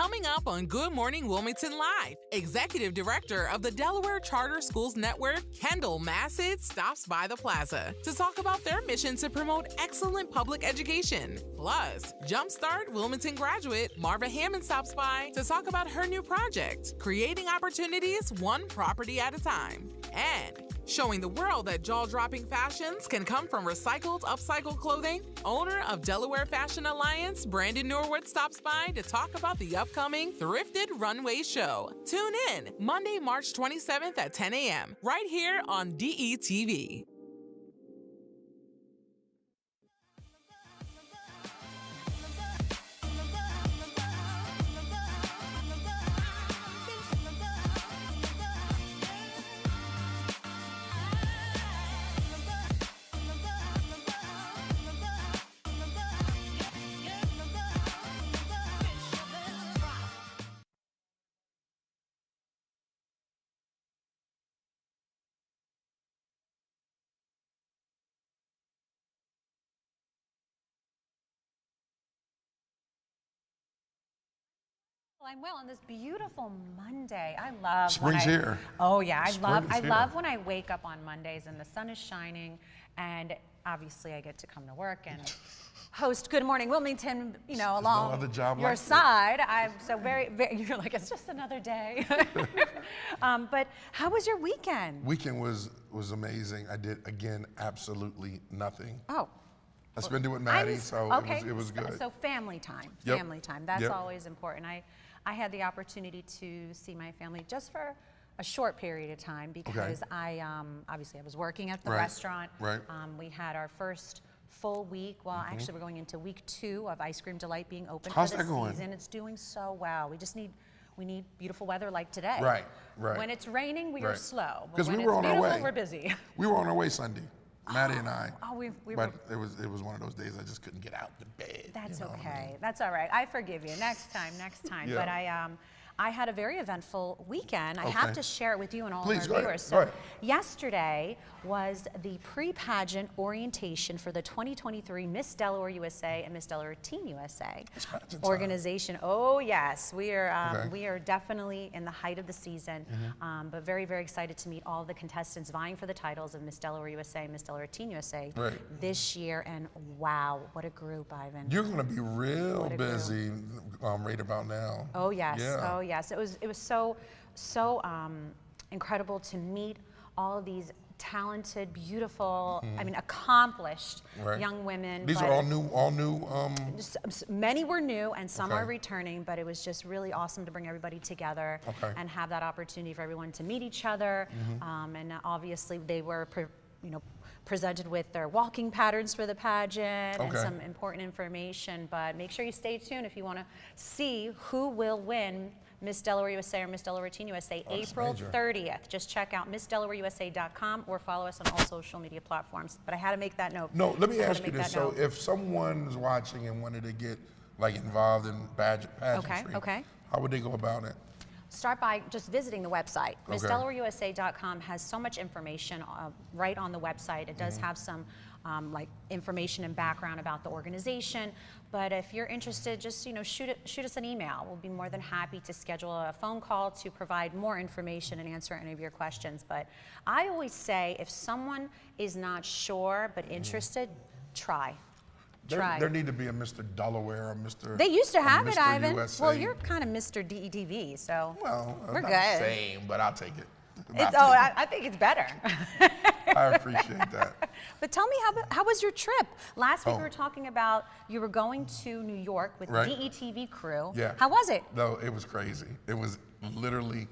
Coming up on Good Morning Wilmington Live, Executive Director of the Delaware Charter Schools Network, Kendall Massett, stops by the plaza to talk about their mission to promote excellent public education. Plus, Jumpstart Wilmington graduate Marva Hammond stops by to talk about her new project, creating opportunities one property at a time. And showing the world that jaw-dropping fashions can come from recycled, upcycled clothing, owner of Delaware Fashion Alliance, Brandon Norwood, stops by to talk about the upcoming Thrifted Runway Show. Tune in Monday, March 27th at 10 a.m. right here on DETV. I'm well on this beautiful Monday. I love spring's here. Oh yeah, I love when I wake up on Mondays and the sun is shining, and obviously I get to come to work and host Good Morning Wilmington, you know, along no other job your like side. I'm so very, you're like, it's just another day. But how was your weekend? Weekend was amazing. I did, again, absolutely nothing. Oh. I spent it with Maddie, so okay. it was good. So family time, Yep. family time. That's Yep. always important. I had the opportunity to see my family just for a short period of time because I obviously I was working at the restaurant. Right. We had our first full week. Well, actually we're going into week 2 of Ice Cream Delight being open How's for the that going? season. It's doing so well. We need beautiful weather like today. Right. When it's raining, we are slow. But Because when we were it's on our beautiful, way. we're busy. We were on our way Sunday, Maddie and I. Oh, we but were. it was one of those days I just couldn't get out the bed. That's you know okay. what I mean? That's all right. I forgive you. Next time. Yeah. But I had a very eventful weekend. I have to share it with you and all Please, of go our ahead. viewers. Go So ahead. yesterday was the pre-pageant orientation for the 2023 Miss Delaware USA and Miss Delaware Teen USA It's pageant time. organization. Oh yes, we are Okay. we are definitely in the height of the season, but very, very excited to meet all the contestants vying for the titles of Miss Delaware USA and Miss Delaware Teen USA this year. And wow, what a group, Ivan! You're going to be real busy right about now. Oh yes, Yeah. oh yes. It was so incredible to meet all of these talented, beautiful, I mean, accomplished young women. These are all new. Many were new and some are returning, but it was just really awesome to bring everybody together and have that opportunity for everyone to meet each other. And obviously they were, presented with their walking patterns for the pageant and some important information. But make sure you stay tuned if you want to see who will win Miss Delaware USA or Miss Delaware Teen USA, April 30th. Just check out MissDelawareUSA.com or follow us on all social media platforms. But I had to make that note. No, let me ask you this. So if someone's watching and wanted to get involved in pageantry, how would they go about it? Start by just visiting the website. MissDelawareUSA.com has so much information right on the website. It does have some information and background about the organization. But if you're interested, just shoot us an email. We'll be more than happy to schedule a phone call to provide more information and answer any of your questions. But I always say if someone is not sure but interested, try. There need to be a Mr. Delaware or Mr. They used to have it, Mr. Ivan. USA. Well, you're kind of Mr. DETV, so we're not good. the same, but I'll take it. I think it's better. I appreciate that. But tell me, how was your trip? Last week we were talking about you were going to New York with the DETV crew. Yeah. How was it? No, it was crazy. It was literally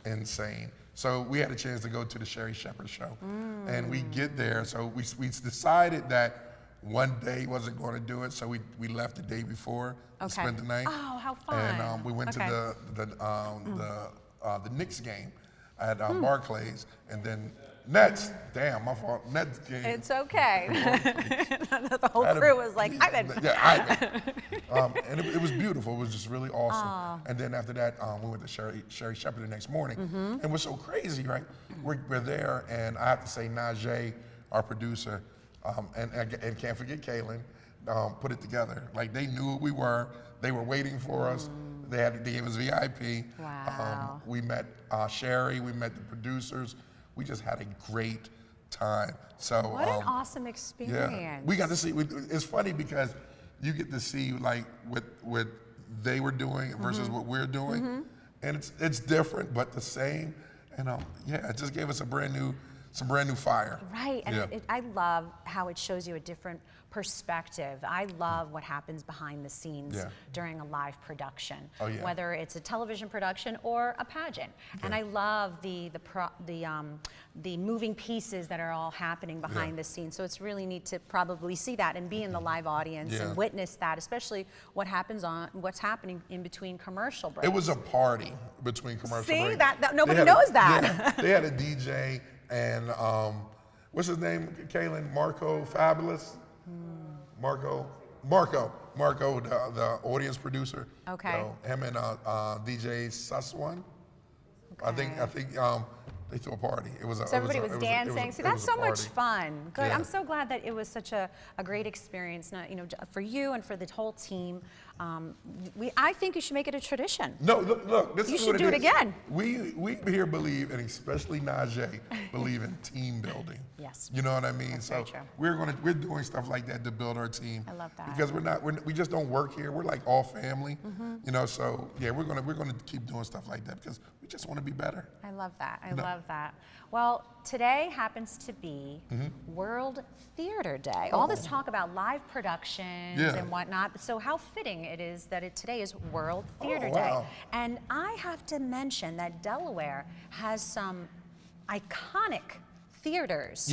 insane. So we had a chance to go to the Sherry Shepherd show. And we get there, so we decided that one day wasn't going to do it, so we left the day before and spent the night. Oh, how fun. And we went to the Knicks game at Barclays, and then Nets, damn, my fault, Nets game. It's okay. The whole crew was like, Ivan. Yeah, Ivan. And it was beautiful. It was just really awesome. And then after that, we went to Sherry Shepherd the next morning. And what's so crazy, right? We're there, and I have to say, Najee, our producer, and can't forget Kaylin, put it together. Like, they knew what we were. They were waiting for us. They gave us VIP. Wow. We met Sherry. We met the producers. We just had a great time. So what an awesome experience. Yeah, we got to see. It's funny because you get to see like what they were doing versus what we're doing, and it's different but the same. And yeah, it just gave us some brand new fire. Right, and I love how it shows you a different perspective. I love what happens behind the scenes during a live production, whether it's a television production or a pageant. And I love the moving pieces that are all happening behind the scenes. So it's really neat to probably see that and be in the live audience and witness that, especially what's happening in between commercial breaks. It was a party between commercial breaks. See, that nobody knows that. Yeah, they had a DJ and what's his name, Kaylin? Marco Fabulous? Marco, the audience producer. Okay. You know, him and DJ Suswan. Okay. I think they threw a party. So everybody was dancing. See, that's so much fun. Good. Yeah. I'm so glad that it was such a great experience, for you and for the whole team. I think you should make it a tradition. No, look, this is what it is. You should do it again. We here believe, and especially Najee, believe in team building. Yes. You know what I mean? That's so very true. we're doing stuff like that to build our team. I love that. Because we just don't work here. We're like all family. So yeah, we're gonna keep doing stuff like that because we just want to be better. I love that. I love that. Well, today happens to be World Theater Day. All this talk about live productions and whatnot. So how fitting it is that today is World Theater Day. And I have to mention that Delaware has some iconic theaters.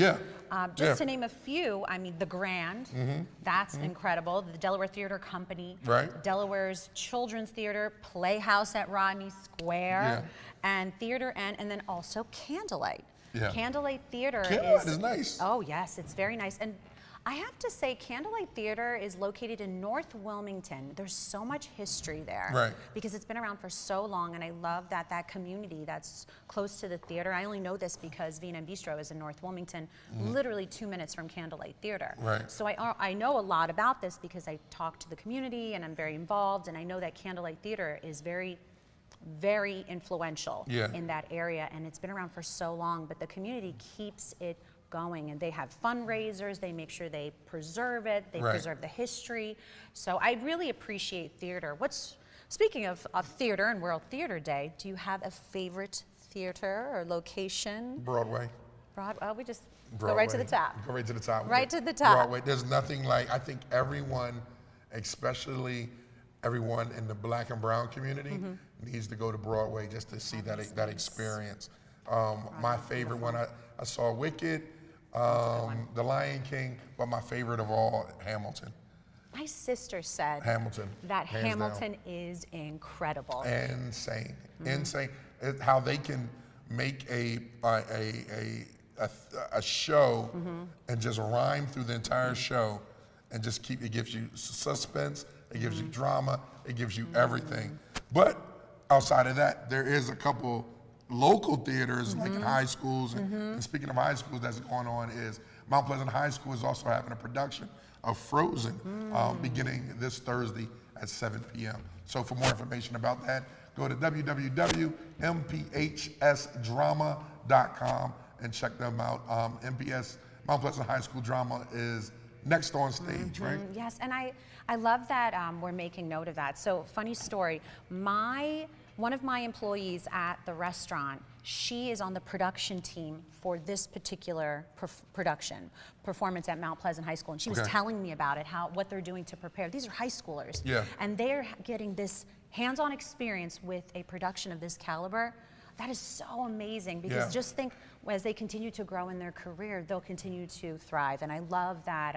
Just to name a few, I mean, the Grand, that's incredible. The Delaware Theater Company, Delaware's Children's Theater, Playhouse at Rodney Square, and Theater N, and then also Candlelight. Candlelight Theater is nice. Oh yes, it's very nice. And I have to say, Candlelight Theater is located in North Wilmington. There's so much history there because it's been around for so long, and I love that community that's close to the theater. I only know this because Vina and Bistro is in North Wilmington, literally 2 minutes from Candlelight Theater. So I know a lot about this because I talk to the community and I'm very involved, and I know that Candlelight Theater is very influential in that area, and it's been around for so long, but the community keeps it going, and they have fundraisers, they make sure they preserve it, they preserve the history. So I really appreciate theater. Speaking of theater and World Theater Day, do you have a favorite theater or location? Broadway. We just go right to the top. Go right to the top. Right to the top. Broadway. There's nothing like, I think everyone, especially everyone in the Black and Brown community, needs to go to Broadway just to see that experience. My favorite one, I saw Wicked, The Lion King, but my favorite of all, Hamilton. My sister said that Hamilton is incredible. Insane. How they can make a show and just rhyme through the entire show and just it gives you suspense, it gives you drama, it gives you everything. But outside of that, there is a couple local theaters like in high schools, and speaking of high schools, that's going on is Mount Pleasant High School is also having a production of Frozen beginning this Thursday at 7 p.m. So for more information about that, go to www.mphsdrama.com and check them out. Mount Pleasant High School Drama is next on stage, right? Yes, and I love that we're making note of that. So funny story, one of my employees at the restaurant, she is on the production team for this particular performance at Mount Pleasant High School, and she was telling me about it, what they're doing to prepare. These are high schoolers, and they're getting this hands-on experience with a production of this caliber. That is so amazing, because just think, as they continue to grow in their career, they'll continue to thrive. And I love that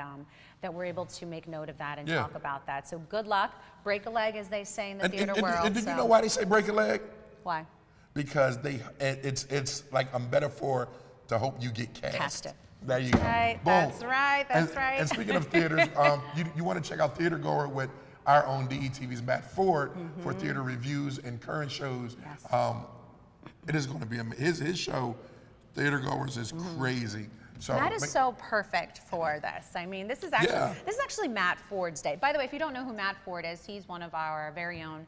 that we're able to make note of that and talk about that. So good luck, break a leg, as they say in the theater world. And did you know why they say break a leg? Why? Because it's like a metaphor to hope you get cast. Cast it. There you go. Right, that's right. And speaking of theaters, you want to check out Theater Goer with our own DETV's Matt Ford for theater reviews and current shows. It is going to be his show, Theater Goers, is crazy. So Matt is so perfect for this. I mean, this is actually Matt Ford's day. By the way, if you don't know who Matt Ford is, he's one of our very own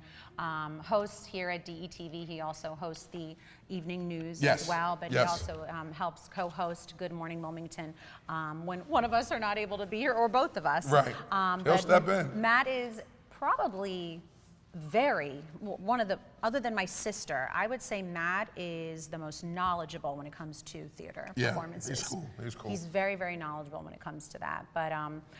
hosts here at DETV. He also hosts the evening news as well, but he also helps co-host Good Morning Wilmington when one of us are not able to be here, or both of us. Right. He'll step in. Matt is probably one of the, other than my sister, I would say Matt is the most knowledgeable when it comes to theater performances. He's cool. He's very, very knowledgeable when it comes to that. But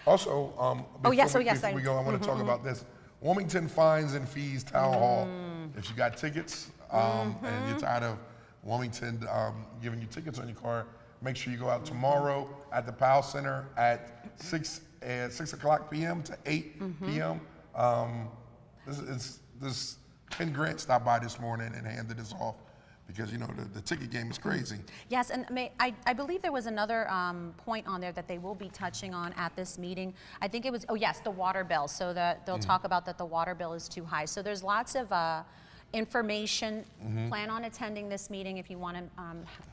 also, before we go, I want to talk Mm-hmm. about this. Wilmington Fines and Fees Town Hall. If you got tickets and you're tired of Wilmington giving you tickets on your car, make sure you go out tomorrow at the Powell Center at 6 o'clock p.m. to 8 p.m. This Ken Grant stopped by this morning and handed this off because, you know, the ticket game is crazy. Yes, and I believe there was another point on there that they will be touching on at this meeting. I think it was, the water bill. So they'll talk about that the water bill is too high. So there's lots of information. Plan on attending this meeting if you want to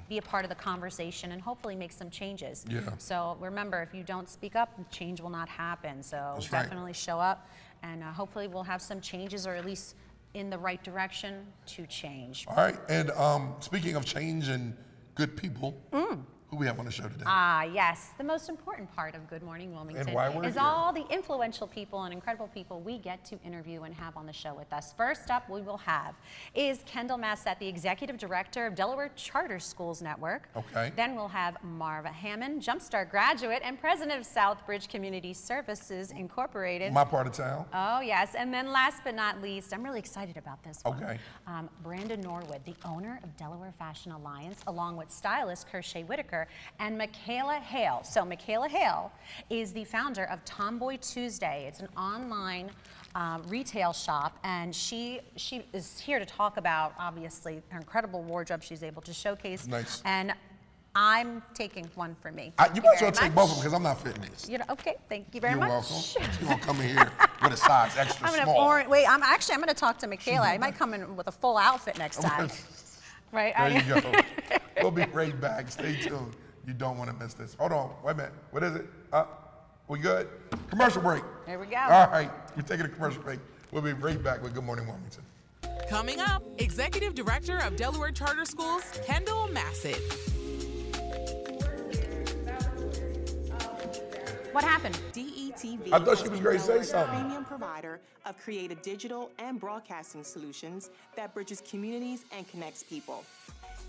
be a part of the conversation and hopefully make some changes. Yeah. So remember, if you don't speak up, change will not happen. So That's definitely show up, and hopefully we'll have some changes, or at least in the right direction to change. All right, and speaking of change and good people, who we have on the show today? Yes, the most important part of Good Morning Wilmington And why we're is here. all the influential people and incredible people we get to interview and have on the show with us. First up, we will have is Kendall Massett, the Executive Director of Delaware Charter Schools Network. Okay. Then we'll have Marva Hammond, Jumpstart graduate and president of Southbridge Community Services Incorporated. My part of town. Oh, yes. And then last but not least, I'm really excited about this one. Okay. Brandon Norwood, the owner of Delaware Fashion Alliance, along with stylist Kurshay Whitaker and Mikhala Haile. So Mikhala Haile is the founder of Tomboy Tuesday. It's an online retail shop, and she is here to talk about, obviously, her incredible wardrobe she's able to showcase. Nice. And I'm taking one for me. You might as well take both of them because I'm not fitting these. You know, okay, thank you very You're much. welcome. You're going to come in here with a size extra small. I'm going to talk to Mikhala. I might come in with a full outfit next time. Right? There you go. We'll be right back. Stay tuned. You don't want to miss this. Hold on. Wait a minute. What is it? We good? Commercial break. There we go. All right. We're taking a commercial break. We'll be right back with Good Morning Wilmington. Coming up, Executive Director of Delaware Charter Schools, Kendall Massett. What happened? DETV I thought she was going to say Delaware's something. premium provider of creative digital and broadcasting solutions that bridges communities and connects people.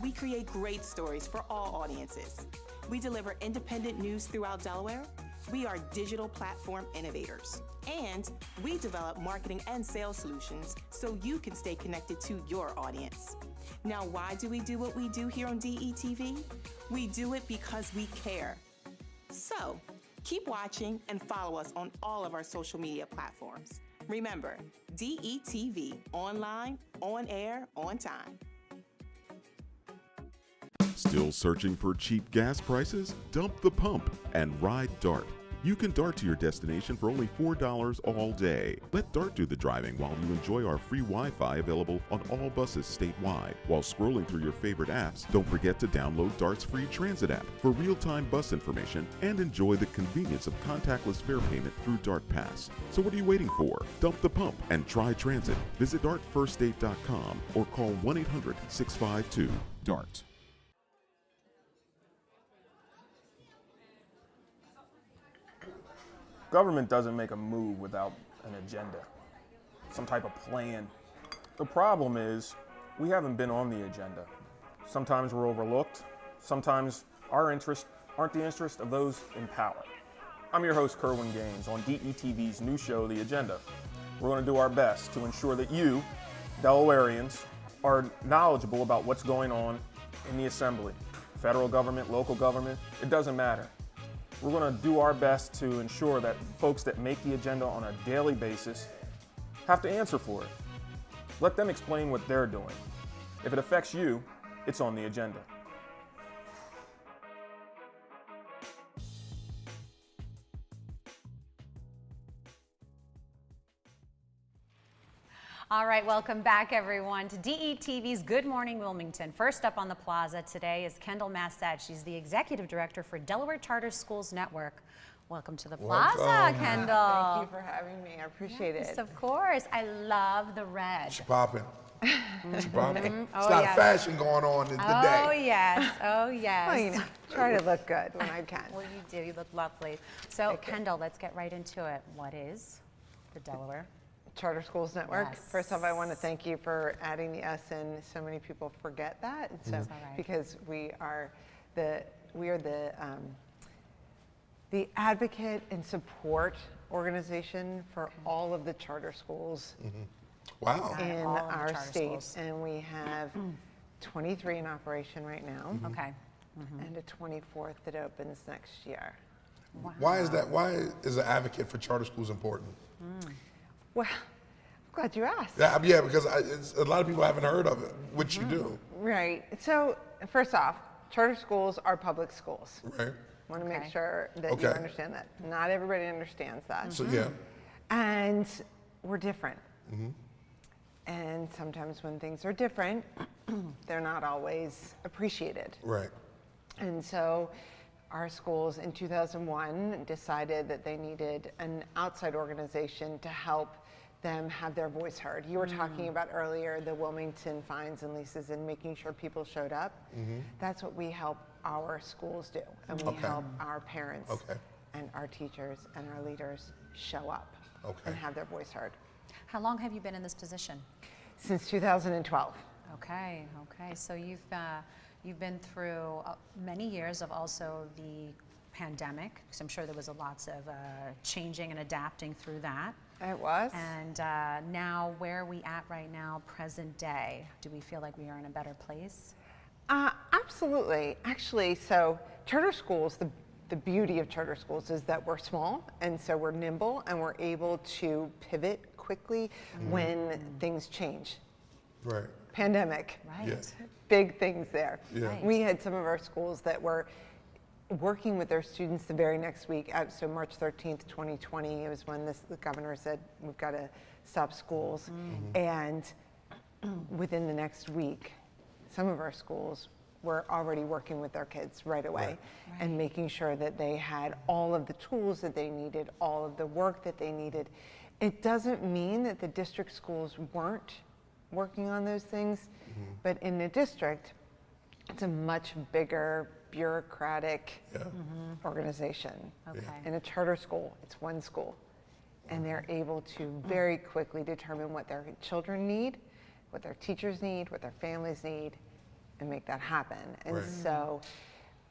We create great stories for all audiences. We deliver independent news throughout Delaware. We are digital platform innovators. And we develop marketing and sales solutions so you can stay connected to your audience. Now, why do we do what we do here on DETV? We do it because we care. So, keep watching and follow us on all of our social media platforms. Remember, DETV, online, on air, on time. Still searching for cheap gas prices? Dump the pump and ride DART. You can DART to your destination for only $4 all day. Let DART do the driving while you enjoy our free Wi-Fi available on all buses statewide. While scrolling through your favorite apps, don't forget to download DART's free transit app for real-time bus information and enjoy the convenience of contactless fare payment through DART Pass. So what are you waiting for? Dump the pump and try transit. Visit dartfirststate.com or call 1-800-652-DART. Government doesn't make a move without an agenda, some type of plan. The problem is we haven't been on the agenda. Sometimes we're overlooked. Sometimes our interests aren't the interest of those in power. I'm your host, Kerwin Gaines, on DETV's new show, The Agenda. We're going to do our best to ensure that you, Delawareans, are knowledgeable about what's going on in the Assembly. Federal government, local government, it doesn't matter. We're going to do our best to ensure that folks that make the agenda on a daily basis have to answer for it. Let them explain what they're doing. If it affects you, it's on the agenda. All right, welcome back, everyone, to DETV's Good Morning Wilmington. First up on the plaza today is Kendall Massett. She's the Executive Director for Delaware Charter Schools Network. Welcome to the plaza, Kendall. Thank you for having me. I appreciate it. Yes, of course. I love the red. It's popping. It's popping. Oh, It's a lot yes. of fashion going on today. Oh, yes. Oh, yes. Well, you know, try to look good when I can. Well, you do. You look lovely. So, Kendall, let's get right into it. What is the Delaware Charter Schools Network. Yes. First off, I want to thank you for adding the S in. So many people forget that. And so, That's all right. because we are the advocate and support organization for all of the charter schools Wow. in All of the our charter state, schools. and we have 23 in operation right now, Okay. and a 24th that opens next year. Why is that? Why is an advocate for charter schools important? Well, I'm glad you asked. Yeah, because a lot of people haven't heard of it, which you do. Right. So first off, charter schools are public schools. Right. Want to Okay. make sure that you Okay. understand that. Not everybody understands that. So yeah. And we're different. And sometimes when things are different, they're not always appreciated. Right. And so our schools in 2001 decided that they needed an outside organization to help them have their voice heard. You were talking about earlier the Wilmington fines and leases and making sure people showed up. That's what we help our schools do. And we Okay. help our parents Okay. and our teachers and our leaders show up Okay. and have their voice heard. How long have you been in this position? Since 2012. Okay, okay. So you've been through many years of also the pandemic, because I'm sure there was lots of changing and adapting through that. It was. And now, where are we at right now, present day? Do we feel like we are in a better place? Absolutely. Actually, so charter schools, the beauty of charter schools is that we're small, and so we're nimble, and we're able to pivot quickly when things change. Right. Pandemic, Right. Yes. big things there. Yeah. Right. We had some of our schools that were working with their students the very next week. So March 13th, 2020, it was when the governor said, we've got to stop schools. And within the next week, some of our schools were already working with their kids right away and making sure that they had all of the tools that they needed, all of the work that they needed. It doesn't mean that the district schools weren't working on those things, but in the district, it's a much bigger bureaucratic organization. Okay. In a charter school, it's one school, and they're able to very quickly determine what their children need, what their teachers need, what their families need, and make that happen. And Right. so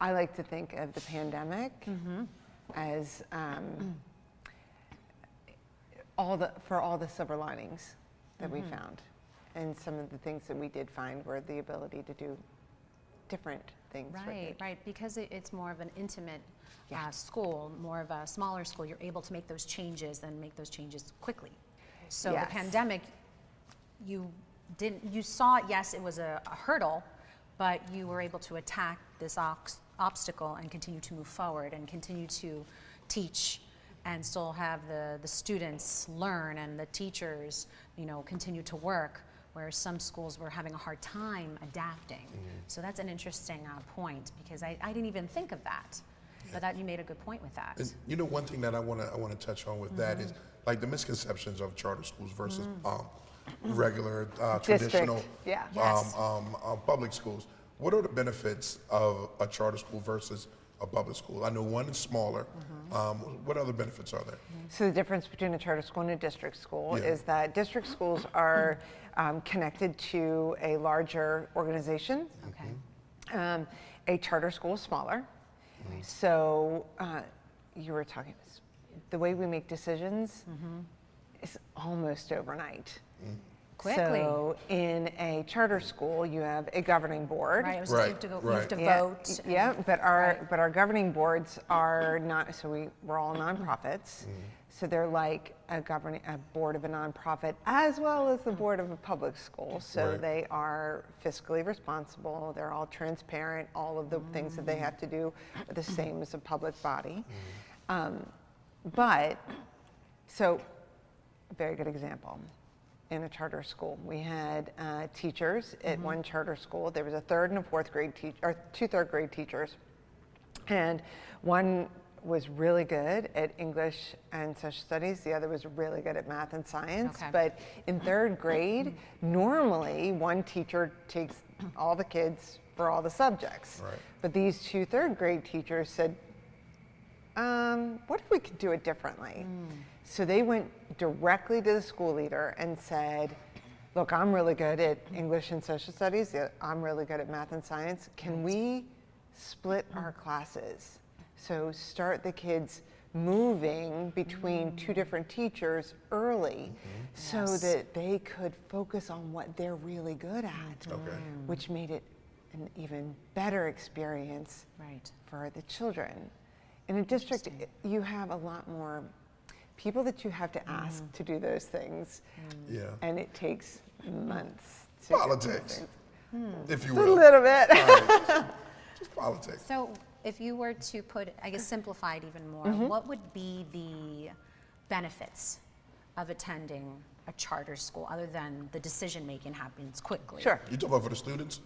I like to think of the pandemic as all the silver linings that we found. And some of the things that we did find were the ability to do different things. for Right, kids. right. Because it's more of an intimate school, more of a smaller school, you're able to make those changes and make those changes quickly. So Yes. the pandemic, you saw, yes, it was a hurdle, but you were able to attack this obstacle and continue to move forward and continue to teach and still have the students learn and the teachers, continue to work, whereas some schools were having a hard time adapting. So that's an interesting point, because I didn't even think of that, but that you made a good point with that. And one thing that I want to touch on with that is like the misconceptions of charter schools versus regular traditional yeah. Yes. public schools. What are the benefits of a charter school versus a public school? I know one is smaller. What other benefits are there? So the difference between a charter school and a district school Yeah. is that district schools are connected to a larger organization. Okay. A charter school is smaller. So you were talking, the way we make decisions is almost overnight. Quickly. So in a charter school, you have a governing board. Right, it was Right, you have to go, you right. have to Yeah, vote. yeah, and- but our governing boards are not. So we're all nonprofits. So they're like a board of a nonprofit as well as the board of a public school. So Right. they are fiscally responsible. They're all transparent. All of the things that they have to do are the same as a public body. But so, a very good example. in a charter school. We had teachers at one charter school. There was a 3rd and a 4th grade teacher, or 2 3rd grade teachers. And one was really good at English and social studies. The other was really good at math and science. Okay. But in 3rd grade, normally one teacher takes all the kids for all the subjects. Right. But these 2 3rd grade teachers said, what if we could do it differently? So they went directly to the school leader and said, look, I'm really good at English and social studies. I'm really good at math and science. Can we split our classes? So start the kids moving between 2 different teachers early so that they could focus on what they're really good at, which made it an even better experience for the children. In a district, you have a lot more people that you have to ask to do those things, and it takes months. Politics, if you Just a will. little bit. Right. Just politics. So if you were to put, I guess, simplify it even more, what would be the benefits of attending a charter school other than the decision-making happens quickly? Sure. You talking about for the students?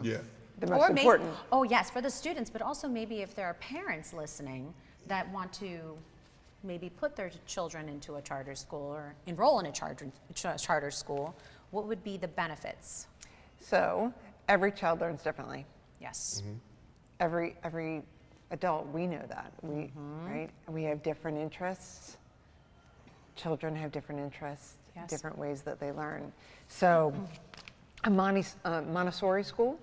Yeah. The most important. Oh, yes, for the students, but also maybe if there are parents listening that want to maybe put their children into a charter school or enroll in a charter school, what would be the benefits? So every child learns differently. Yes. Every adult, we know that. Right? We have different interests. Children have different interests, different ways that they learn. So a Montessori school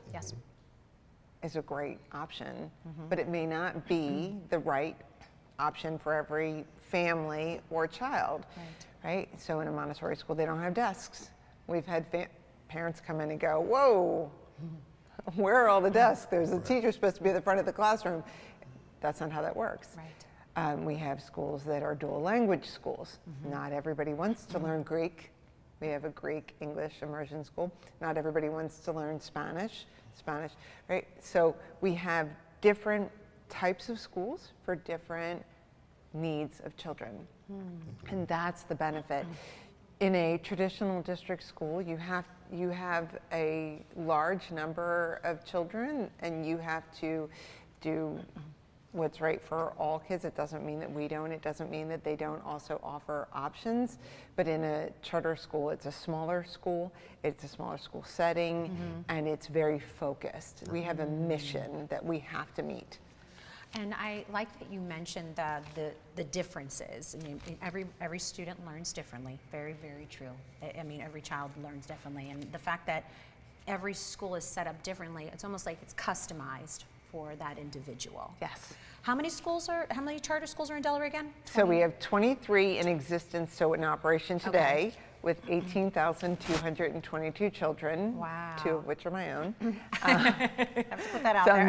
is a great option, but it may not be the right option for every family or child, right? So in a Montessori school, they don't have desks. We've had parents come in and go, whoa, where are all the desks? There's a teacher supposed to be at the front of the classroom. That's not how that works. We have schools that are dual language schools. Not everybody wants to learn Greek. We have a Greek English immersion school. Not everybody wants to learn Spanish, right? So we have different types of schools for different needs of children. And that's the benefit. In a traditional district school, you have a large number of children, and you have to do what's right for all kids. It doesn't mean that we don't. It doesn't mean that they don't also offer options. But in a charter school, it's a smaller school. It's a smaller school setting, and it's very focused. We have a mission that we have to meet. And I like that you mentioned the differences. I mean, every student learns differently. Very, very true. I mean, every child learns differently. And the fact that every school is set up differently, it's almost like it's customized for that individual. Yes. How many charter schools are in Delaware again? 20? So we have 23 in existence, so in operation today, with 18,222 children. Wow. 2 of which are my own. Have to put that out So there.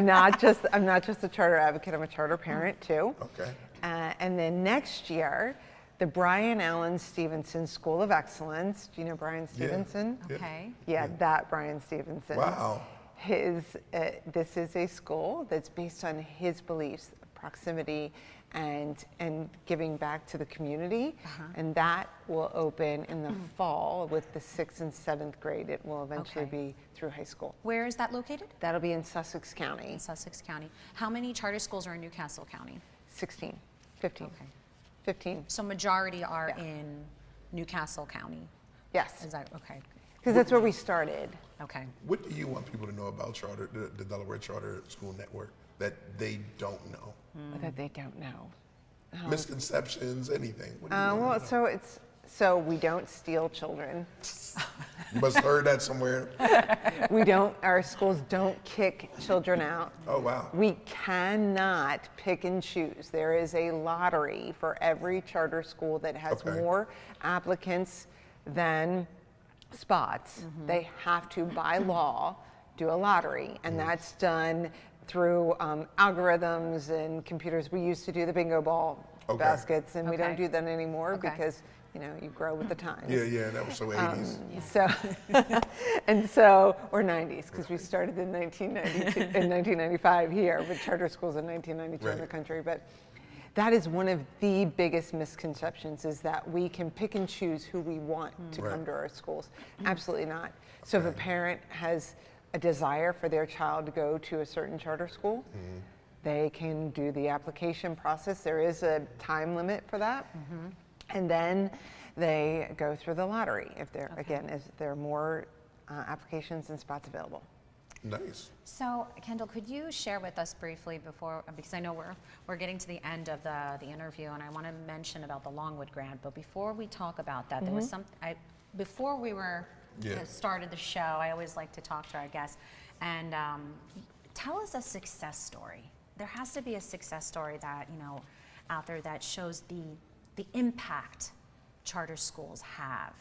I'm not just a charter advocate, I'm a charter parent too. Okay. And then next year, the Brian Allen Stevenson School of Excellence. Do you know Brian Stevenson? Okay. Yeah, that Brian Stevenson. Wow. This is a school that's based on his beliefs, proximity, and giving back to the community, and that will open in the fall with the 6th and 7th grade. It will eventually be through high school. Where is that located? That'll be in Sussex County. In Sussex County. How many charter schools are in Newcastle County? 15. Okay. 15. So majority are in Newcastle County. Yes. Is that okay? Because that's where we started. Okay. What do you want people to know about the Delaware Charter School Network that they don't know? That they don't know. Misconceptions, anything? What do you want them to know? So we don't steal children. You must have heard that somewhere. Our schools don't kick children out. Oh, wow. We cannot pick and choose. There is a lottery for every charter school that has more applicants than spots. They have to, by law, do a lottery, and that's done through algorithms and computers. We used to do the bingo ball baskets, and we don't do that anymore because you grow with the times. Yeah, that was so 80s. Or 90s, because we started in 1992, in 1995 here, but charter schools in 1992 in the country. But That is one of the biggest misconceptions, is that we can pick and choose who we want to come to our schools. Absolutely not. So if a parent has a desire for their child to go to a certain charter school, they can do the application process. There is a time limit for that. And then they go through the lottery if there, again, if there are more applications and spots available. Nice. So, Kendall, could you share with us briefly before, because I know we're getting to the end of the interview, and I want to mention about the Longwood grant, but before we talk about that, there was before we were started the show, I always like to talk to our guests, and tell us a success story. There has to be a success story that, you know, out there that shows the impact charter schools have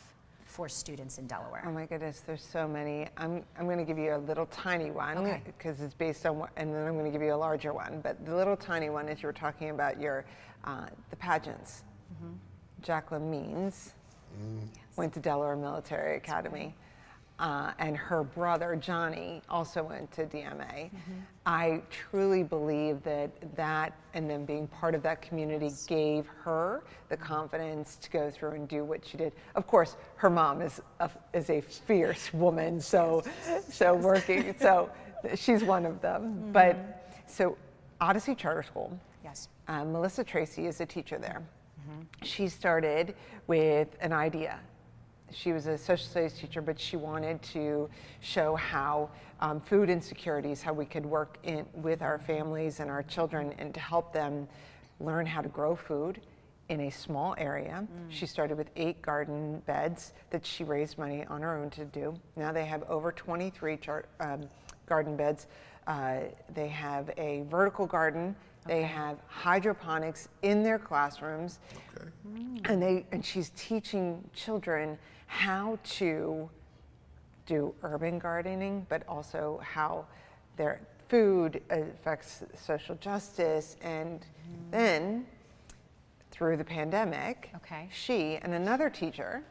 for students in Delaware. Oh my goodness, there's so many. I'm going to give you a little tiny one because it's based on what, and then I'm going to give you a larger one. But the little tiny one is, you were talking about your the pageants. Jacqueline Means went to Delaware Military Academy, and her brother Johnny also went to DMA. I truly believe that and then being part of that community gave her the confidence to go through and do what she did. Of course, her mom is a fierce woman, so working, so she's one of them. But so Odyssey Charter School. Yes. Melissa Tracy is a teacher there. She started with an idea. She was a social studies teacher, but she wanted to show how food insecurities, how we could work with our families and our children and to help them learn how to grow food in a small area. She started with 8 garden beds that she raised money on her own to do. Now they have over 23 garden beds. They have a vertical garden. They have hydroponics in their classrooms. And she's teaching children how to do urban gardening, but also how their food affects social justice. And then through the pandemic, she and another teacher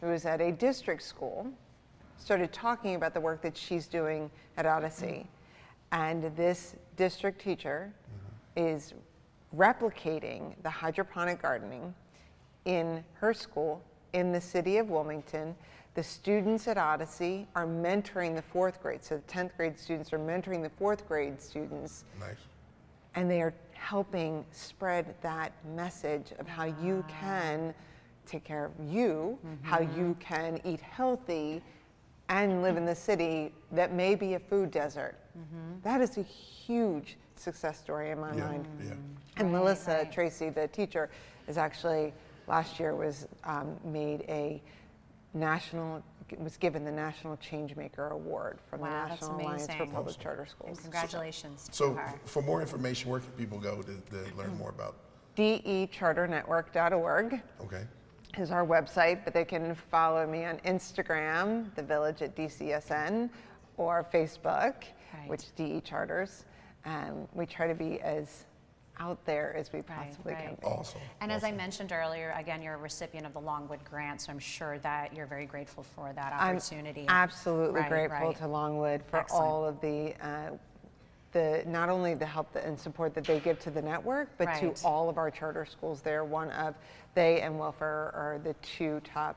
who was at a district school started talking about the work that she's doing at Odyssey. And this district teacher is replicating the hydroponic gardening in her school in the city of Wilmington. The students at Odyssey are mentoring the 4th grade. So the 10th grade students are mentoring the 4th grade students. Nice. And they are helping spread that message of how you can take care of you, how you can eat healthy and live in the city that may be a food desert. That is a huge success story in my mind. And Melissa Tracy, the teacher, is actually last year was was given the National Changemaker Award from the National Alliance for Public Charter Schools. And congratulations to her. For more information, where can people go to learn more about? DECharternetwork.org is our website, but they can follow me on Instagram, The Village at DCSN, or Facebook, which is DE Charters. We try to be as out there as we possibly can be. Awesome. And as I mentioned earlier, again, you're a recipient of the Longwood grant, so I'm sure that you're very grateful for that opportunity. I'm absolutely grateful to Longwood for all of the not only the help and support that they give to the network, but to all of our charter schools. They and Welfare are the 2 top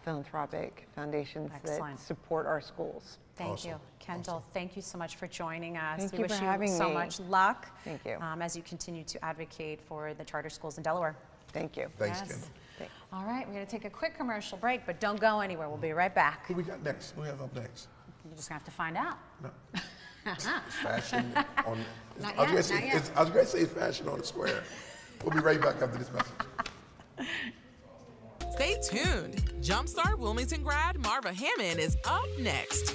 philanthropic foundations that support our schools. Thank you. Kendall, thank you so much for joining us. Thank we you wish for you having so me. much luck. Thank you. As you continue to advocate for the charter schools in Delaware. Thank you. Thanks, Kendall. All right, we're going to take a quick commercial break, but don't go anywhere. We'll be right back. Who we got next? Who we have up next? You're just going to have to find out. No. Fashion on. Not I was yet. going to say it's fashion on the square. We'll be right back after this message. Stay tuned. Jumpstart Wilmington grad Marva Hammond is up next.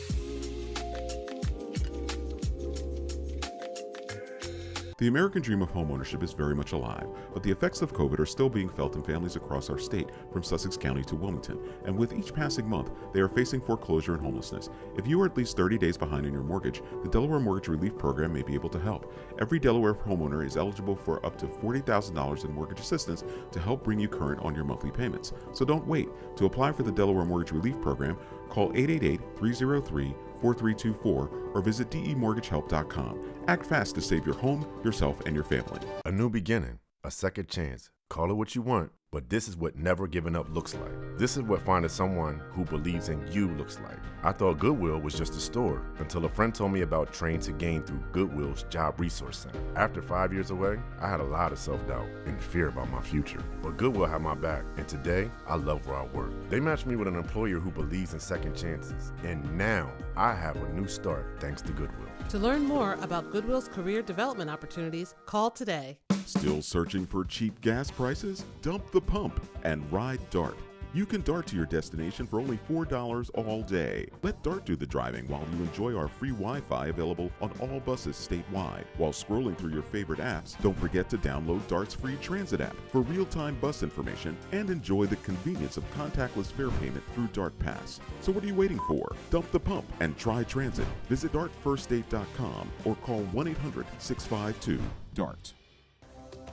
The American dream of homeownership is very much alive, but the effects of COVID are still being felt in families across our state, from Sussex County to Wilmington, and with each passing month, they are facing foreclosure and homelessness. If you are at least 30 days behind on your mortgage, the Delaware Mortgage Relief Program may be able to help. Every Delaware homeowner is eligible for up to $40,000 in mortgage assistance to help bring you current on your monthly payments. So don't wait. To apply for the Delaware Mortgage Relief Program, call 888-303-4324 or visit demortgagehelp.com. Act fast to save your home, yourself, and your family. A new beginning, a second chance. Call it what you want, but this is what never giving up looks like. This is what finding someone who believes in you looks like. I thought Goodwill was just a store until a friend told me about Train to Gain through Goodwill's Job Resource Center. After 5 years away, I had a lot of self-doubt and fear about my future, but Goodwill had my back, and today, I love where I work. They matched me with an employer who believes in second chances, and now I have a new start thanks to Goodwill. To learn more about Goodwill's career development opportunities, call today. Still searching for cheap gas prices? Dump the pump and ride DART. You can DART to your destination for only $4 all day. Let DART do the driving while you enjoy our free Wi-Fi available on all buses statewide. While scrolling through your favorite apps, don't forget to download DART's free transit app for real-time bus information and enjoy the convenience of contactless fare payment through DART Pass. So what are you waiting for? Dump the pump and try transit. Visit dartfirststate.com or call 1-800-652-DART.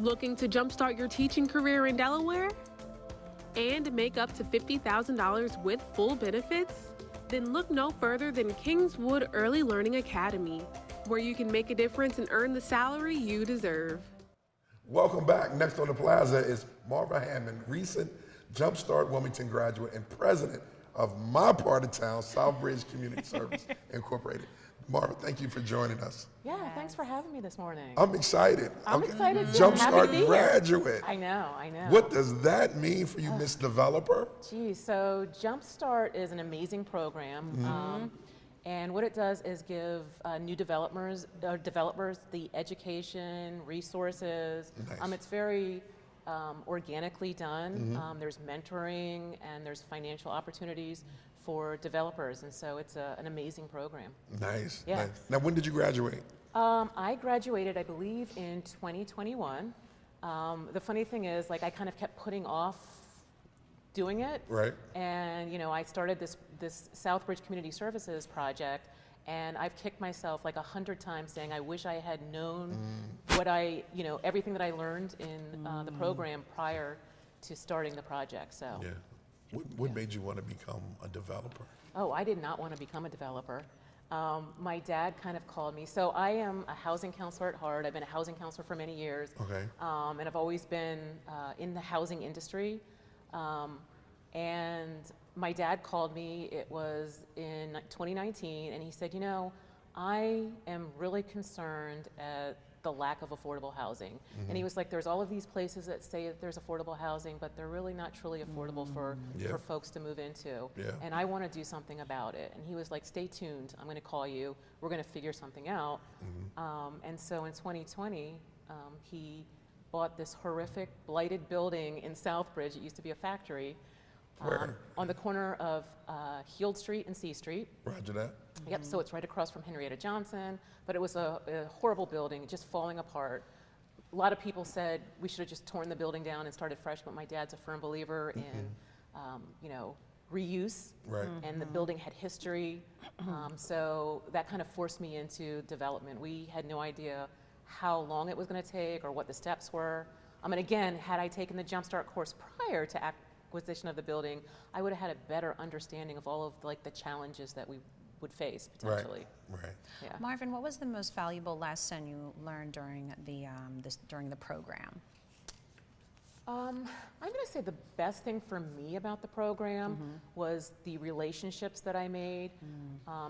Looking to jumpstart your teaching career in Delaware? And make up to $50,000 with full benefits? Then look no further than Kingswood Early Learning Academy, where you can make a difference and earn the salary you deserve. Welcome back. Next on the plaza is Marva Hammond, recent Jumpstart Wilmington graduate and president of my part of town, Southbridge Community Service Incorporated. Marva, thank you for joining us. Yeah, thanks for having me this morning. I'm excited. I'm excited too. Jumpstart graduate. I know. What does that mean for you, Miss Developer? Geez, so Jumpstart is an amazing program. And what it does is give new developers the education, resources. Nice. It's very organically done. There's mentoring and there's financial opportunities for developers, and so it's an amazing program. Nice, Yeah. nice. Now, when did you graduate? I graduated, I believe, in 2021. The funny thing is, like, I kind of kept putting off doing it. Right. And, you know, I started this Southbridge Community Services project, and I've kicked myself like 100 times saying I wish I had known what everything that I learned in the program prior to starting the project, so. Yeah. What made you want to become a developer? Oh, I did not want to become a developer. My dad kind of called me. So I am a housing counselor at heart. I've been a housing counselor for many years. Okay. And I've always been in the housing industry. And my dad called me, it was in 2019, and he said, you know, I am really concerned at the lack of affordable housing. And he was like, there's all of these places that say that there's affordable housing, but they're really not truly affordable for folks to move into. Yeah. And I want to do something about it. And he was like, stay tuned, I'm going to call you, we're going to figure something out. And so in 2020, he bought this horrific blighted building in Southbridge. It used to be a factory. Where? On the corner of Heald Street and C Street. Roger that. Yep, so it's right across from Henrietta Johnson, but it was a horrible building, just falling apart. A lot of people said we should have just torn the building down and started fresh, but my dad's a firm believer in, reuse. Right. And the building had history, so that kind of forced me into development. We had no idea how long it was going to take or what the steps were. And again, had I taken the Jumpstart course prior to acquisition of the building, I would have had a better understanding of all of the challenges that we would face potentially. Right. Yeah. Marvin, what was the most valuable lesson you learned during the program? I'm going to say the best thing for me about the program was the relationships that I made.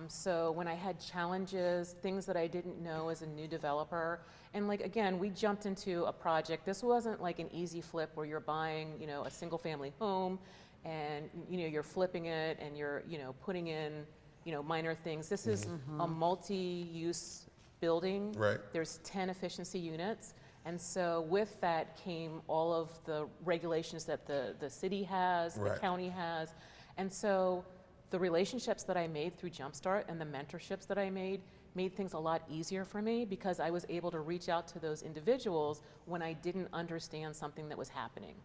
So when I had challenges, things that I didn't know as a new developer, and again, we jumped into a project. This wasn't like an easy flip where you're buying, a single family home and, you're flipping it and you're, putting in, minor things. This is a multi-use building. Right. There's 10 efficiency units. And so with that came all of the regulations that the city has, the county has. And so the relationships that I made through Jumpstart and the mentorships that I made things a lot easier for me because I was able to reach out to those individuals when I didn't understand something that was happening.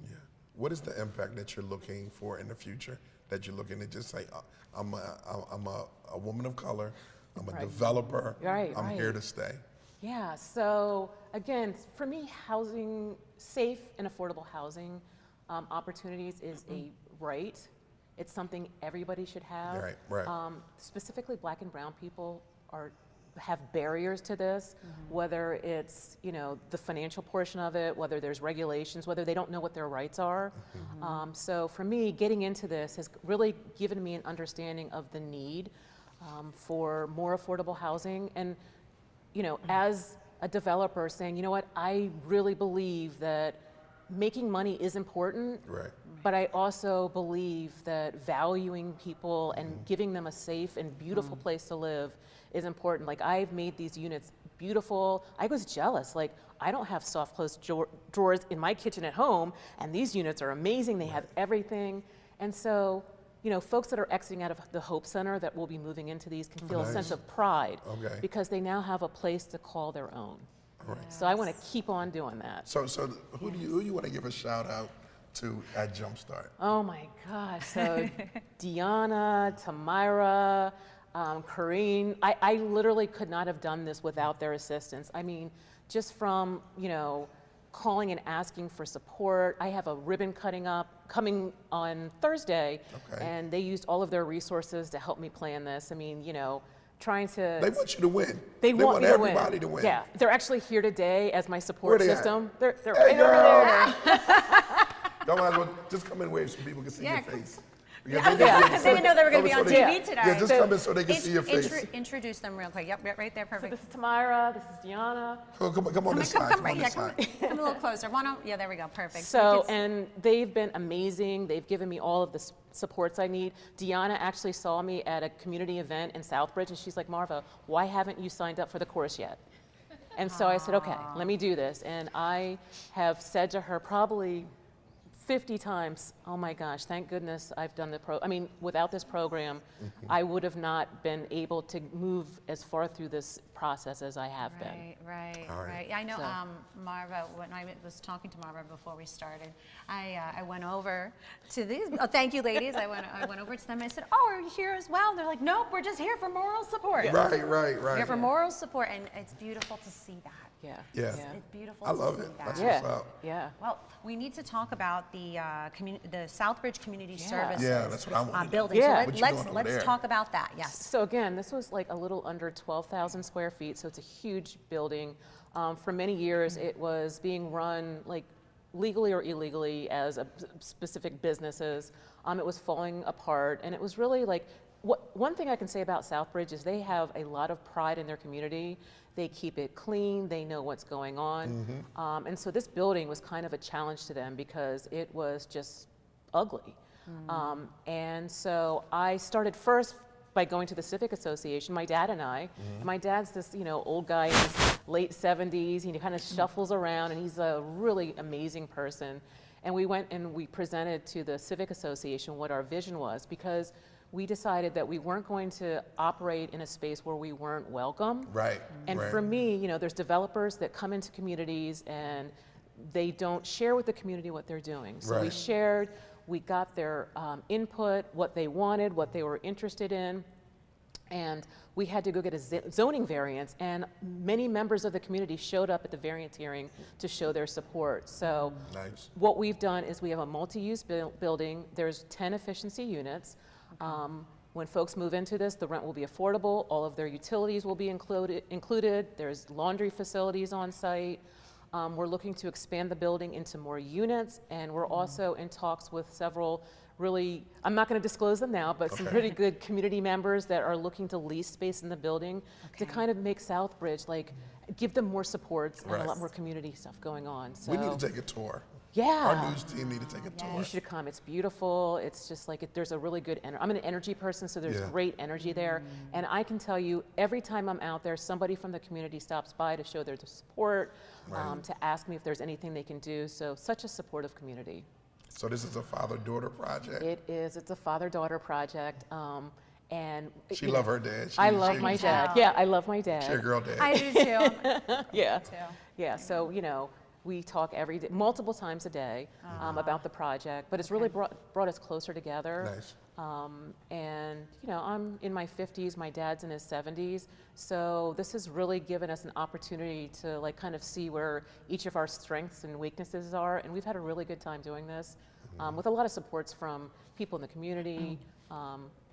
Yeah. What is the impact that you're looking for in the future? That you're looking to just say, I'm a woman of color, I'm a developer, I'm here to stay. Yeah, so again, for me, housing, safe and affordable housing opportunities is a right. It's something everybody should have. Right. Specifically, Black and brown people are have barriers to this, whether it's, you know, the financial portion of it, whether there's regulations, whether they don't know what their rights are. So for me, getting into this has really given me an understanding of the need for more affordable housing. And, you know, as a developer saying, you know what, I really believe that making money is important, but I also believe that valuing people and giving them a safe and beautiful place to live is important. Like, I've made these units beautiful. I was jealous. Like, I don't have soft close drawers in my kitchen at home, and these units are amazing. They have everything. And so, you know, folks that are exiting out of the Hope Center that will be moving into these can feel a sense of pride because they now have a place to call their own. So I want to keep on doing that. So who do you want to give a shout out to at Jumpstart? Oh my gosh, so Deanna, Tamira, Corrine, I literally could not have done this without their assistance. I mean, just from, you know, calling and asking for support. I have a ribbon cutting up coming on Thursday, and they used all of their resources to help me plan this. I mean, you know, trying to... They want you to win. They want me to win. everybody to win. Yeah, they're actually here today as my support system. They're hey, right over there. Y'all might as well just come and wave so people can see your face. They didn't know they were going to be on TV today. Yeah, just come in so they can see your face. Introduce them real quick. Yep, right there, perfect. So this is Tamira, this is Deanna. Come on this side. Come on this side. Come a little closer. Yeah, there we go, perfect. So, and they've been amazing. They've given me all of the supports I need. Deanna actually saw me at a community event in Southbridge, and she's like, Marva, why haven't you signed up for the course yet? And so I said, okay, let me do this. And I have said to her probably 50 times, oh my gosh, thank goodness I've done I mean, without this program, I would have not been able to move as far through this process as I have been. Right. Yeah, I know, Marva, when I was talking to Marva before we started, I went over to these, thank you ladies, I went over to them and I said, oh, are you here as well? They're like, nope, we're just here for moral support. Right. Here for moral support, and it's beautiful to see that. Yeah. It's beautiful I love to see it. that. That's what's up. Yeah. Well, we need to talk about the Southbridge Community Services that's what I want to building. Yeah. So let's talk about that. Yes. So again, this was like a little under 12,000 square feet, so it's a huge building. For many years, it was being run like legally or illegally as specific businesses. It was falling apart, and it was really like, one thing I can say about Southbridge is they have a lot of pride in their community. They keep it clean, they know what's going on. And so this building was kind of a challenge to them because it was just ugly. And so I started first by going to the Civic Association, my dad and I. And my dad's this, you know, old guy in his late 70s. He kind of shuffles around, and he's a really amazing person. And we went and we presented to the Civic Association what our vision was, because we decided that we weren't going to operate in a space where we weren't welcome. And for me, you know, there's developers that come into communities and they don't share with the community what they're doing. So we shared, we got their input, what they wanted, what they were interested in, and we had to go get a zoning variance, and many members of the community showed up at the variance hearing to show their support. So what we've done is we have a multi-use building. There's 10 efficiency units. When folks move into this, the rent will be affordable. All of their utilities will be included. There's laundry facilities on site. We're looking to expand the building into more units, and we're also in talks with several really, I'm not going to disclose them now, but some pretty good community members that are looking to lease space in the building to kind of make Southbridge, like, give them more supports and a lot more community stuff going on. So we need to take a tour. Yeah. Our news team need to take a tour. You should come. It's beautiful. It's just like, there's a really good energy. I'm an energy person, so there's great energy there. And I can tell you, every time I'm out there, somebody from the community stops by to show their support, to ask me if there's anything they can do. So such a supportive community. So this is a father-daughter project? It is. It's a father-daughter project. And she loves her dad. I love my dad. Yeah, I love my dad. She's a girl dad. I do too. Yeah, so, you know, we talk every day, multiple times a day, about the project, but it's really brought us closer together. Nice. And, you know, I'm in my 50s, my dad's in his 70s, so this has really given us an opportunity to, like, kind of see where each of our strengths and weaknesses are, and we've had a really good time doing this, with a lot of supports from people in the community,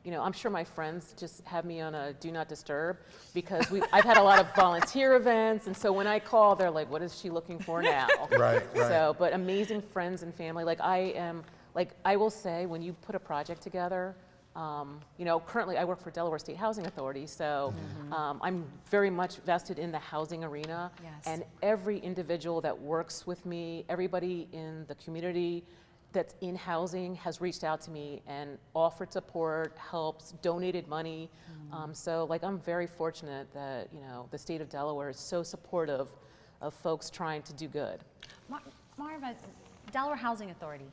you know, I'm sure my friends just have me on a do not disturb because I've had a lot of volunteer events, and so when I call, they're like, what is she looking for now? Right. So, but amazing friends and family. Like I will say, when you put a project together, you know, currently I work for Delaware State Housing Authority, so I'm very much vested in the housing arena. Yes. And every individual that works with me, everybody in the community that's in housing has reached out to me and offered support, helps, donated money. So like I'm very fortunate that, you know, the state of Delaware is so supportive of folks trying to do good. Marva, Delaware Housing Authority.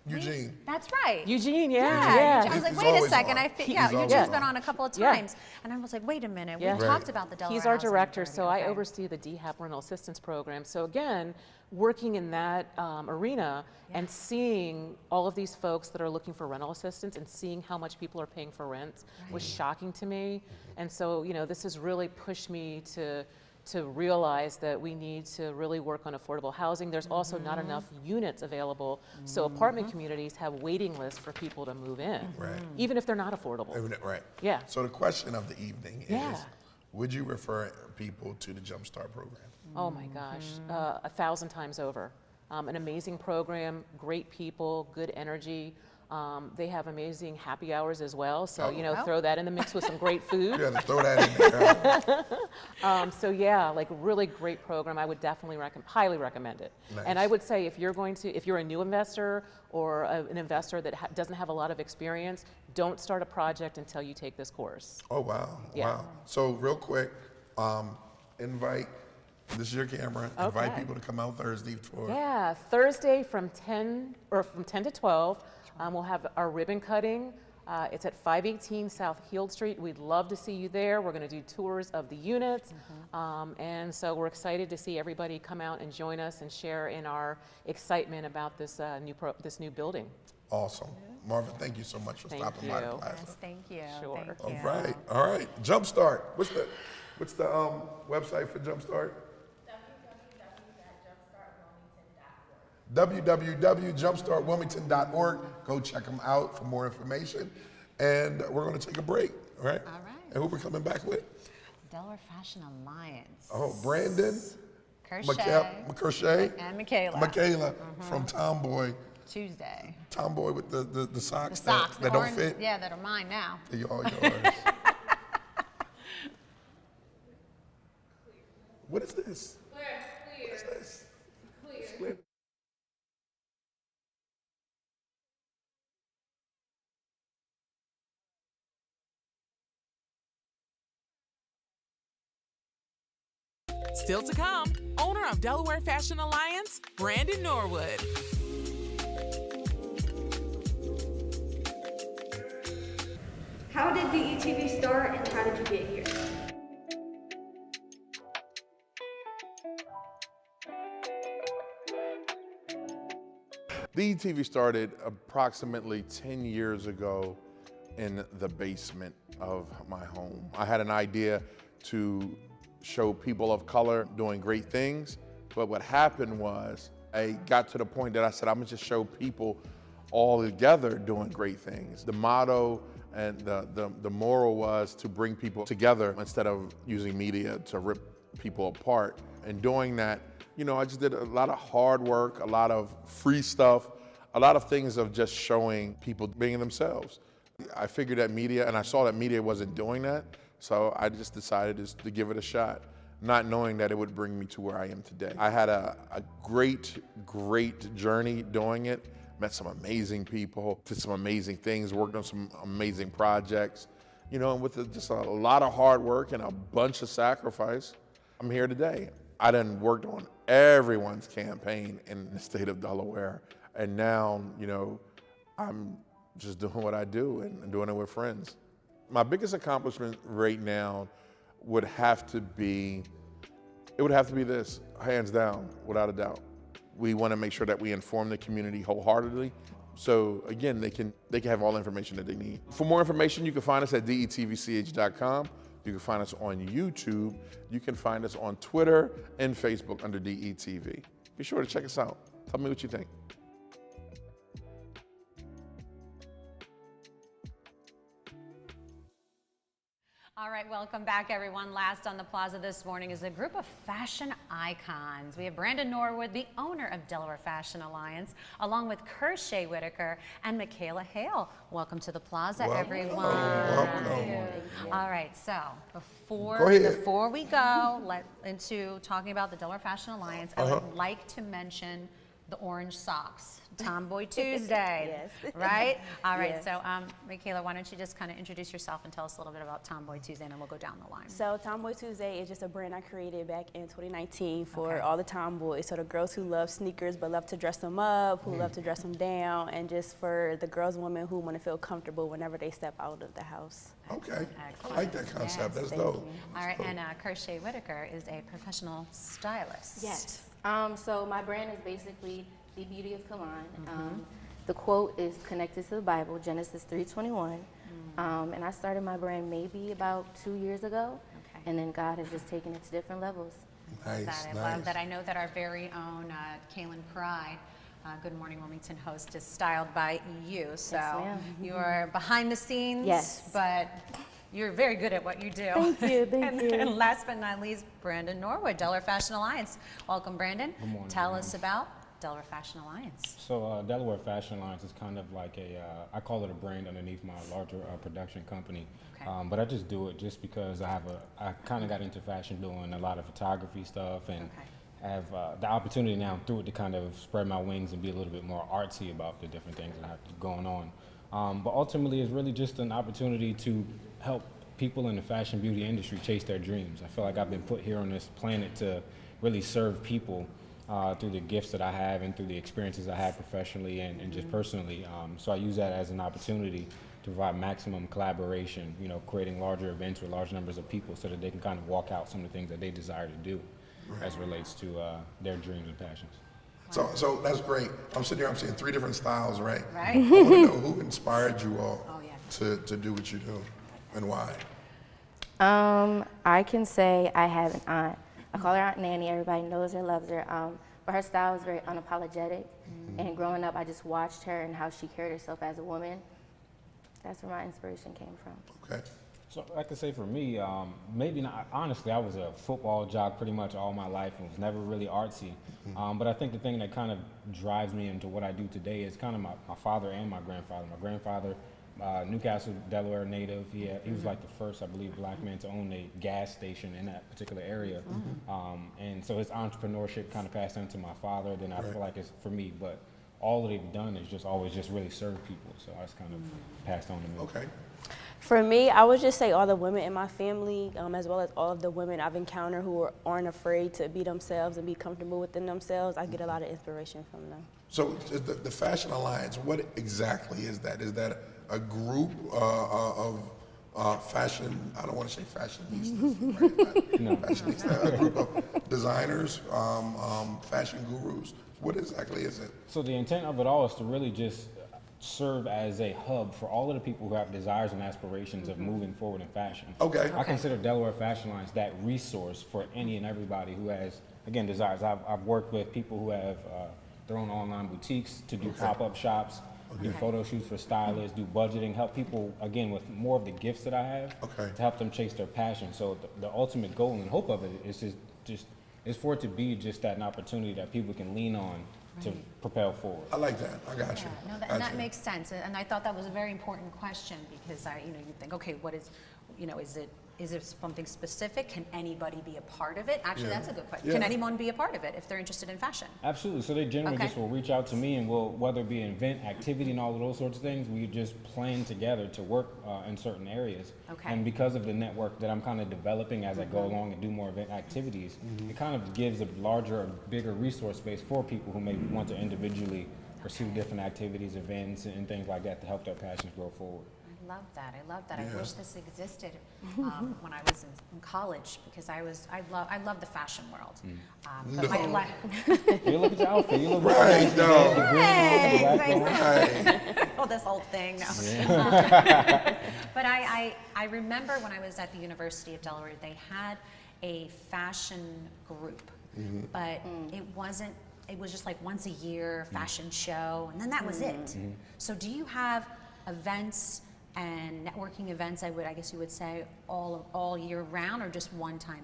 Eugene. That's right. Eugene, yeah. I was like, He's wait a always second. on. Eugene's been on a couple of Yeah. times. And I was like, wait a minute. Yeah. We talked about the Delaware He's our Housing director, Authority. so I Okay. oversee the DHAP rental assistance program. So again, working in that arena and seeing all of these folks that are looking for rental assistance and seeing how much people are paying for rent was shocking to me. And so, you know, this has really pushed me to realize that we need to really work on affordable housing. There's also not enough units available, so apartment communities have waiting lists for people to move in, even if they're not affordable. Right. Yeah. So the question of the evening Yeah. is, would you refer people to the Jumpstart program? Oh my gosh, 1,000 times over. An amazing program, great people, good energy. They have amazing happy hours as well, so you know, throw that in the mix with some great food. Yeah, throw that in there. So yeah, like really great program. I would definitely highly recommend it. Nice. And I would say if you're a new investor or an investor that doesn't have a lot of experience, don't start a project until you take this course. Oh, wow. Yeah. Wow. So real quick, invite, this is your camera, invite Okay. people to come out Thursday for. Yeah, Thursday from 10 to 12, we'll have our ribbon cutting. It's at 518 South Heald Street. We'd love to see you there. We're going to do tours of the units. And so we're excited to see everybody come out and join us and share in our excitement about this new building. Awesome. Marva, thank you so much for stopping by the plaza. Yes, thank you. Sure. Thank you. All right. Jumpstart. What's the website for Jumpstart? www.jumpstartwilmington.org. Go check them out for more information. And we're going to take a break, all right? All right. And who we're coming back with? Delaware Fashion Alliance. Oh, Brandon, Kurshay. Kurshay, And Mikhala. Mikhala from Tomboy. Tuesday. Tomboy with the socks, The socks. that don't fit. Yeah, that are mine now. They're all yours. What is this? What is this? Clear. Still to come, owner of Delaware Fashion Alliance, Brandon Norwood. How did DETV start and how did you get here? DETV started approximately 10 years ago in the basement of my home. I had an idea to show people of color doing great things, but what happened was I got to the point that I said, I'm gonna just show people all together doing great things. The motto and the moral was to bring people together instead of using media to rip people apart. And doing that, you know, I just did a lot of hard work, a lot of free stuff, a lot of things of just showing people being themselves. I figured that media, and I saw that media wasn't doing that, so I just decided to give it a shot, not knowing that it would bring me to where I am today. I had a great, great journey doing it, met some amazing people, did some amazing things, worked on some amazing projects, you know, and with just a lot of hard work and a bunch of sacrifice, I'm here today. I done worked on everyone's campaign in the state of Delaware, and now, you know, I'm just doing what I do and doing it with friends. My biggest accomplishment right now would have to be this, hands down, without a doubt. We want to make sure that we inform the community wholeheartedly. So again, they can have all the information that they need. For more information, you can find us at detvch.com. You can find us on YouTube. You can find us on Twitter and Facebook under DETV. Be sure to check us out. Tell me what you think. right, welcome back, everyone. Last on the plaza this morning is a group of fashion icons. We have Brandon Norwood, the owner of Delaware Fashion Alliance, along with Kurshay Whitaker and Mikhala Haile. Welcome to the plaza, everyone. Welcome. All right, so before we go into talking about the Delaware Fashion Alliance, I would like to mention the orange socks. Tomboy Tuesday, yes. Right? All right, Yes. so Mikhala, why don't you just kind of introduce yourself and tell us a little bit about Tomboy Tuesday, and then we'll go down the line. So Tomboy Tuesday is just a brand I created back in 2019 for all the tomboys. So the girls who love sneakers but love to dress them up, who love to dress them down, and just for the girls and women who want to feel comfortable whenever they step out of the house. Okay. Excellent. I like that concept. That's thank dope. you. All right, and Kurshay Whitaker is a professional stylist. Yes. So my brand is basically the beauty of Kalan. The quote is connected to the Bible, Genesis 3:21. And I started my brand maybe about 2 years ago. Okay. And then God has just taken it to different levels. Nice, I love that. I know that our very own Kaylin Pride, Good Morning Wilmington host, is styled by you. So ma'am. you are behind the scenes, Yes. but you're very good at what you do. Thank you, thank you. And last but not least, Brandon Norwood, Delaware Fashion Alliance. Welcome, Brandon. Good morning. Tell us about Delaware Fashion Alliance. So Delaware Fashion Alliance is kind of like I call it a brand underneath my larger production company. Okay. But I just do it just because I kind of got into fashion doing a lot of photography stuff, and have the opportunity now through it to kind of spread my wings and be a little bit more artsy about the different things that I have going on. But ultimately, it's really just an opportunity to help people in the fashion beauty industry chase their dreams. I feel like I've been put here on this planet to really serve people through the gifts that I have and through the experiences I have professionally and just personally. So I use that as an opportunity to provide maximum collaboration, creating larger events with large numbers of people so that they can kind of walk out some of the things that they desire to do as it relates to their dreams and passions. So that's great. I'm sitting here, I'm seeing 3 different styles, right? Right. I want to know who inspired you all to do what you do and why. I can say I have an aunt. I call her Aunt Nanny. Everybody knows her, loves her. But her style is very unapologetic. And growing up, I just watched her and how she carried herself as a woman. That's where my inspiration came from. Okay. So I could say for me, maybe not, honestly, I was a football jock pretty much all my life and was never really artsy. But I think the thing that kind of drives me into what I do today is kind of my father and my grandfather. My grandfather, Newcastle, Delaware native. He was like the first, I believe, black man to own a gas station in that particular area. And so his entrepreneurship kind of passed on to my father. Then I feel like it's for me, but all that they've done is just always just really serve people. So that's kind of passed on to me. Okay. For me, I would just say all the women in my family, as well as all of the women I've encountered who aren't afraid to be themselves and be comfortable within themselves. I get a lot of inspiration from them. So the Fashion Alliance, what exactly is that? Is that a group of fashion, I don't want to say fashionistas, right? No. Fashionistas, a group of designers, fashion gurus. What exactly is it? So the intent of it all is to really just serve as a hub for all of the people who have desires and aspirations of moving forward in fashion. Okay. I consider Delaware Fashion Alliance that resource for any and everybody who has, again, desires. I've worked with people who have their own online boutiques to do pop-up shops, do photo shoots for stylists, do budgeting, help people, again, with more of the gifts that I have to help them chase their passion. So the ultimate goal and hope of it is is for it to be just an opportunity that people can lean on to propel forward. I like that. I got you. No, and that makes sense. And I thought that was a very important question because you think, okay, what is, is it something specific? Can anybody be a part of it? Actually, that's a good question. Can anyone be a part of it if they're interested in fashion? Absolutely. So they generally just will reach out to me, and we'll, whether it be an event, activity, and all of those sorts of things, we just plan together to work in certain areas. Okay. And because of the network that I'm kind of developing as I go along and do more event activities, it kind of gives a larger, bigger resource space for people who may want to individually pursue different activities, events, and things like that to help their passions grow forward. I love that. I wish this existed when I was in college because I love the fashion world. You look at your outfit. You look right. No. Oh, this old thing. No. But I remember when I was at the University of Delaware, they had a fashion group, but it wasn't. It was just like once a year fashion show, and then that was it. So do you have events and networking events, I guess you would say, all year round, or just one time?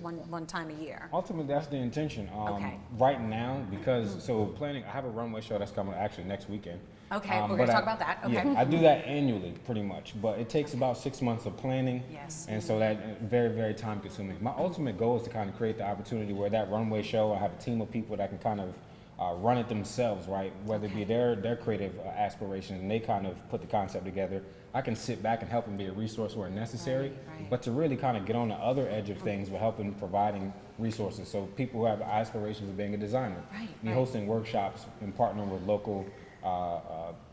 One time a year. Ultimately, that's the intention. Okay. Right now, because planning, I have a runway show that's coming actually next weekend. Okay, we're gonna talk about that. Okay. Yeah, I do that annually, pretty much, but it takes about 6 months of planning. Yes. And so that very, very time consuming. My ultimate goal is to kind of create the opportunity where that runway show, I have a team of people that can kind of run it themselves, right? Whether it be their creative aspirations, and they kind of put the concept together. I can sit back and help them be a resource where necessary, but to really kind of get on the other edge of things, we're helping providing resources. So people who have aspirations of being a designer, be hosting workshops and partnering with local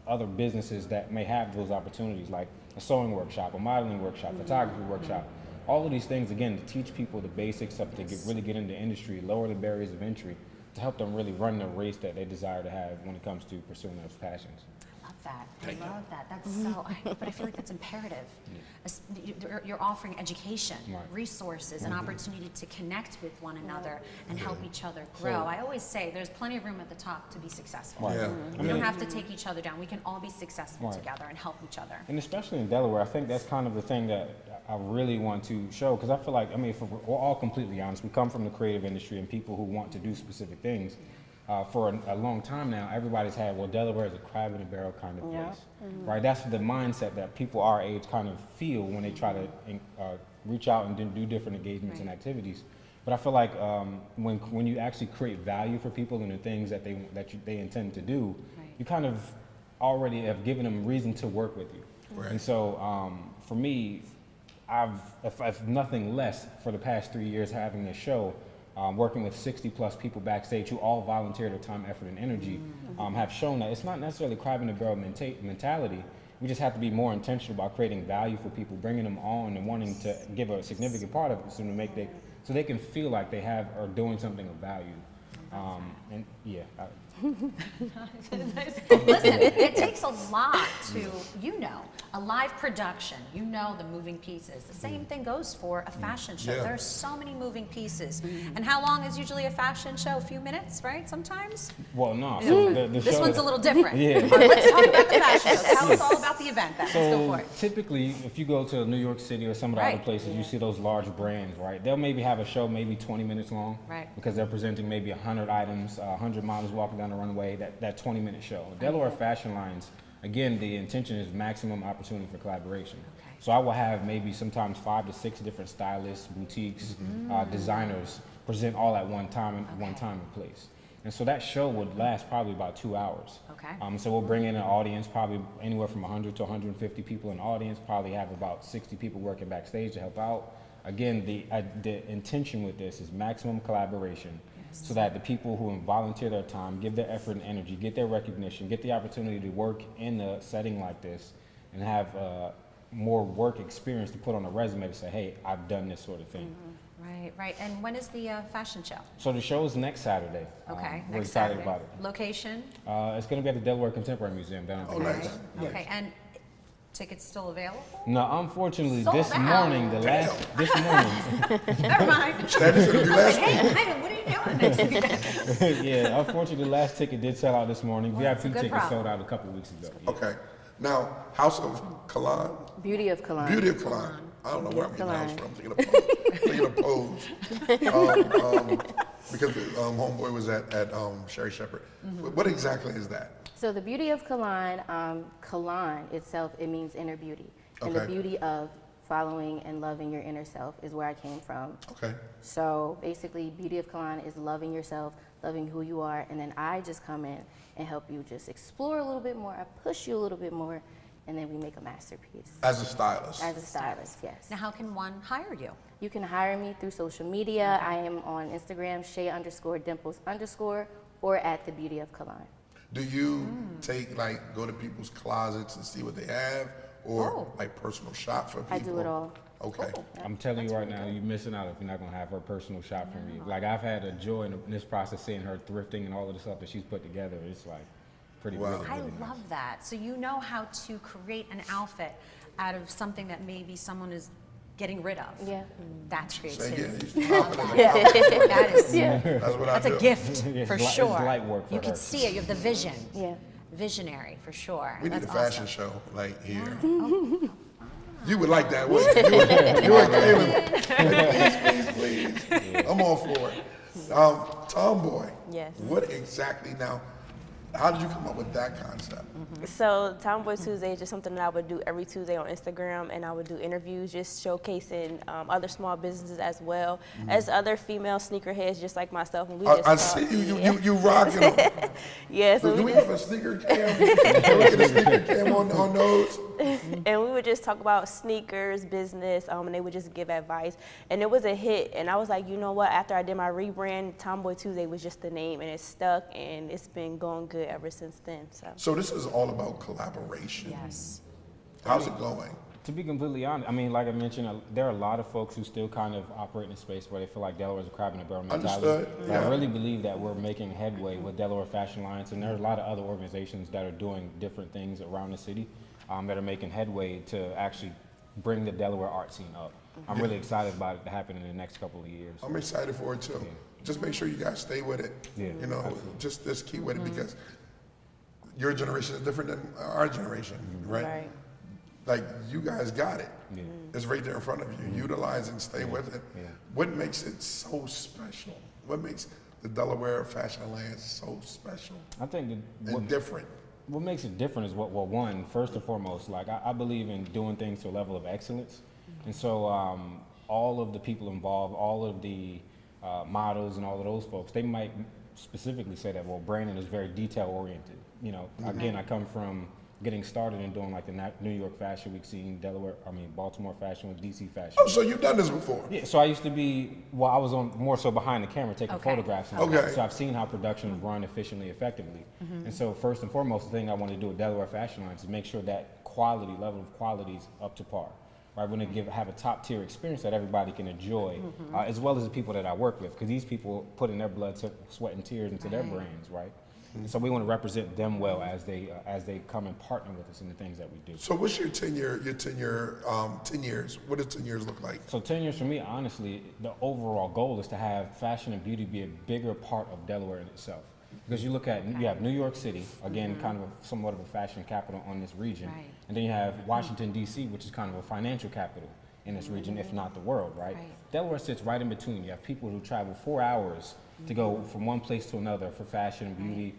other businesses that may have those opportunities, like a sewing workshop, a modeling workshop, photography workshop. All of these things, again, to teach people the basics of really get into industry, lower the barriers of entry, to help them really run the race that they desire to have when it comes to pursuing those passions. I love that. That's but I feel like that's imperative. You're offering education, resources, an opportunity to connect with one another and help each other grow. I always say there's plenty of room at the top to be successful. We don't have to take each other down. We can all be successful together and help each other. And especially in Delaware, I think that's kind of the thing that I really want to show, because I feel like, if we're all completely honest, we come from the creative industry and people who want to do specific things. For a long time now, everybody's had, well, Delaware is a crab in a barrel kind of place, right? That's the mindset that people our age kind of feel when they try to reach out and do different engagements and activities. But I feel like when you actually create value for people and the things that they intend to do, you kind of already have given them reason to work with you. And so for me, if nothing less, for the past 3 years having this show, working with 60 plus people backstage who all volunteer their time, effort, and energy, have shown that it's not necessarily crab in the barrel mentality. We just have to be more intentional about creating value for people, bringing them on and wanting to give a significant part of it so they can feel like they are doing something of value. Listen, it takes a lot to, a live production, the moving pieces. The same thing goes for a fashion show. There's so many moving pieces. And how long is usually a fashion show? A few minutes, right? Sometimes? Well, no. This one's a little different. Yeah. All right, let's talk about the fashion show. Tell us all about the event. Let's go for it. Typically, if you go to New York City or some of the other places, you see those large brands, right? They'll maybe have a show maybe 20 minutes long, because they're presenting maybe 100 items, 100 models walking down the runway, that 20-minute show. Delaware Fashion Alliance, again, the intention is maximum opportunity for collaboration. So I will have maybe sometimes 5 to 6 different stylists, boutiques, designers present all at one time and place. And so that show would last probably about 2 hours. So we'll bring in an audience, probably anywhere from 100 to 150 people in the audience, probably have about 60 people working backstage to help out. Again, the intention with this is maximum collaboration, so that the people who volunteer their time, give their effort and energy, get their recognition, get the opportunity to work in a setting like this, and have more work experience to put on a resume to say, hey, I've done this sort of thing. Right. And when is the fashion show? So the show is next Saturday. We're excited about it. Location? It's going to be at the Delaware Contemporary Museum down at nice. Okay, and tickets still available? No, unfortunately, Sold this out. morning. Never mind. Hey, what are you doing? Yeah, unfortunately, the last ticket did sell out this morning. VIP tickets sold out a couple weeks ago. Yeah. Okay. Now, House of Kalan? Beauty of Kalan. Beauty of Kalan. I don't know where I'm getting the house from. I'm thinking of Pose. Because homeboy was at Sherry Shepherd. What exactly is that? So the Beauty of Kalan, Kalan itself, it means inner beauty. And the beauty of following and loving your inner self is where I came from. So basically, Beauty of Kalan is loving yourself, loving who you are, and then I just come in and help you just explore a little bit more. I push you a little bit more, and then we make a masterpiece. As a stylist? As a stylist, yes. Now, how can one hire you? You can hire me through social media. I am on Instagram, Shay_Dimples_, or at the Beauty of Kalan. Do you go to people's closets and see what they have, or personal shop for people? I do it all. Okay. I'm telling you right now, you're missing out if you're not going to have her personal shop from you. Like, I've had a joy in this process seeing her thrifting and all of the stuff that she's put together. It's like pretty really I love that. So you know how to create an outfit out of something that maybe someone is getting rid of. Yeah. That's creativity. That's what That's I do. a gift for sure. It's light work for you can see it. You have the vision. Yeah. visionary for sure. We need a That's fashion awesome. show like here. You would like that, wouldn't you? You would Caleb. Please. I'm all for it. Tomboy. Yes. What exactly now? How did you come up with that concept? So Tomboy Tuesday is just something that I would do every Tuesday on Instagram, and I would do interviews just showcasing other small businesses as well as other female sneakerheads just like myself. And we just I see you rocking them. Yeah, so do we have a sneaker cam? Look at a sneaker cam on those. And we would just talk about sneakers, business, and they would just give advice. And it was a hit. And I was like, you know what? After I did my rebrand, Tomboy Tuesday was just the name, and it stuck, and it's been going good ever since then. So this is all about collaboration. Yes. How's it going? To be completely honest, I mean, like I mentioned, there are a lot of folks who still kind of operate in a space where they feel like Delaware is a crab in a barrel mentality. Understood. Yeah. I really believe that we're making headway with Delaware Fashion Alliance, and there are a lot of other organizations that are doing different things around the city that are making headway to actually bring the Delaware art scene up. I'm really excited about it to happen in the next couple of years. I'm excited for it too. Just make sure you guys stay with it. Yeah, you know, absolutely. just keep with it, because your generation is different than our generation, right? Like, you guys got it. Yeah. It's right there in front of you. Utilize and stay with it. Yeah. What makes it so special? What makes the Delaware Fashion Alliance so special I think and different? What makes it different is one, first and foremost, like I believe in doing things to a level of excellence. And so all of the people involved, all of the models and all of those folks, they might specifically say that, well, Brandon is very detail oriented. You know, again, I come from getting started and doing like the New York Fashion Week scene, Baltimore Fashion Week, DC Fashion Week. Oh, so you've done this before? Yeah, so I used to be, I was on more so behind the camera taking photographs. And so I've seen how production run efficiently, effectively. And so first and foremost, the thing I want to do with Delaware Fashion Alliance is make sure that level of quality is up to par. Right, we want to have a top tier experience that everybody can enjoy, as well as the people that I work with, because these people put in their blood, sweat, and tears into their brands, right? And so we want to represent them well as they come and partner with us in the things that we do. So what's your 10 years? What does 10 years look like? So 10 years for me, honestly, the overall goal is to have fashion and beauty be a bigger part of Delaware in itself. Because you look at, you have New York City, again, kind of somewhat of a fashion capital on this region. Right. And then you have Washington, D.C., which is kind of a financial capital in this region, if not the world, right? Delaware sits right in between. You have people who travel 4 hours to go from one place to another for fashion and beauty,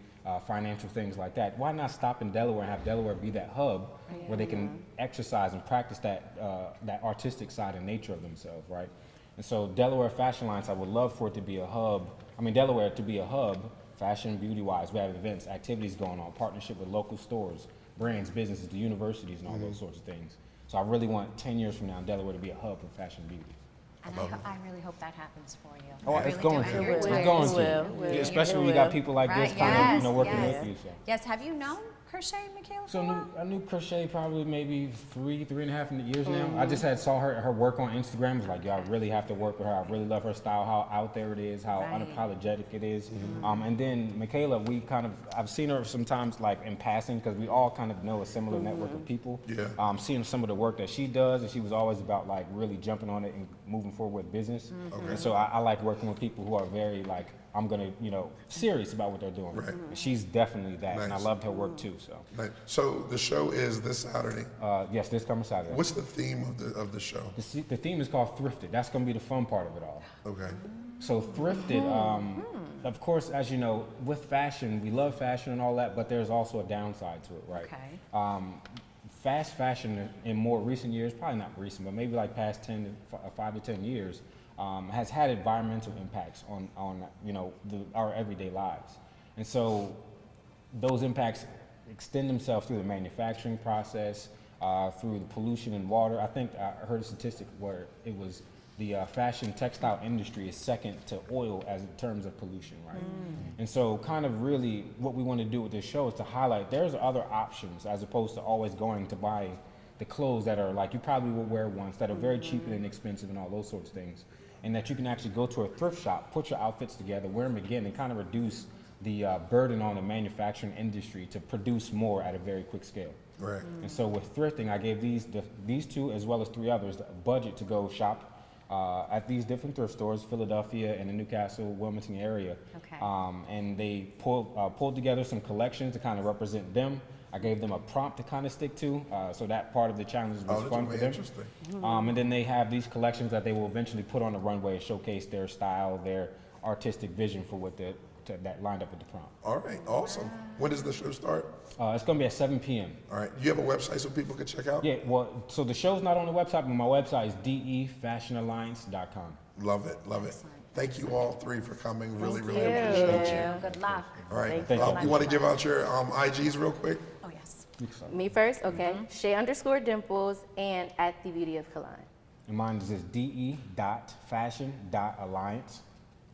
financial things like that. Why not stop in Delaware and have Delaware be that hub where they can exercise and practice that artistic side and nature of themselves, right? And so Delaware Fashion Alliance, I would love for it to be a hub, Delaware to be a hub, fashion, beauty-wise. We have events, activities going on, partnership with local stores, brands, businesses, the universities, and all those sorts of things. So I really want 10 years from now Delaware to be a hub for fashion and beauty. And I really hope that happens for you. Oh, it's going to. It's going to. Especially when you got people like this kind of working with you. So. Yes, have you known Kurshay Mikhala? So I knew Kurshay probably maybe 3.5 years now. I just saw her work on Instagram. Was like, yo, I really have to work with her. I really love her style, how out there it is, how unapologetic it is. And then Mikhala, I've seen her sometimes like in passing, because we all kind of know a similar network of people. Yeah. Seeing some of the work that she does, and she was always about like really jumping on it and moving forward with business. And so I like working with people who are very like, I'm gonna, serious about what they're doing. Right. And she's definitely that, and I loved her work too. So. Nice. So the show is this Saturday. Yes, this coming Saturday. What's the theme of the show? The theme is called Thrifted. That's gonna be the fun part of it all. Okay. So Thrifted, of course, as you know, with fashion, we love fashion and all that, but there's also a downside to it, right? Okay. Fast fashion in more recent years, probably not recent, but maybe like past 5 to 10 years. Has had environmental impacts on our everyday lives. And so those impacts extend themselves through the manufacturing process, through the pollution in water. I think I heard a statistic where it was the fashion textile industry is second to oil as in terms of pollution, right? And so kind of really what we want to do with this show is to highlight there's other options as opposed to always going to buy the clothes that are like you probably will wear once, that are very cheap and inexpensive and all those sorts of things. And that you can actually go to a thrift shop, put your outfits together, wear them again, and kind of reduce the burden on the manufacturing industry to produce more at a very quick scale. Right. And so with thrifting, I gave these two, as well as 3 others, a budget to go shop at these different thrift stores, Philadelphia and the Newcastle, Wilmington area. Okay. And they pulled together some collections to kind of represent them. I gave them a prompt to kind of stick to, so that part of the challenge was fun for them. Interesting. And then they have these collections that they will eventually put on the runway and showcase their style, their artistic vision for what that lined up with the prompt. All right, awesome. When does the show start? It's going to be at 7 p.m. All right, you have a website so people can check out? Yeah, well, so the show's not on the website, but my website is defashionalliance.com. Love it, love it. Thank you all three for coming. Really, really Thank appreciate you. you. Good luck. All right, Thank you. you want to give out your IGs real quick? Oh, yes. Me first, okay. Shay_Dimples and at the Beauty of Kalani. And mine is just de.fashion.alliance.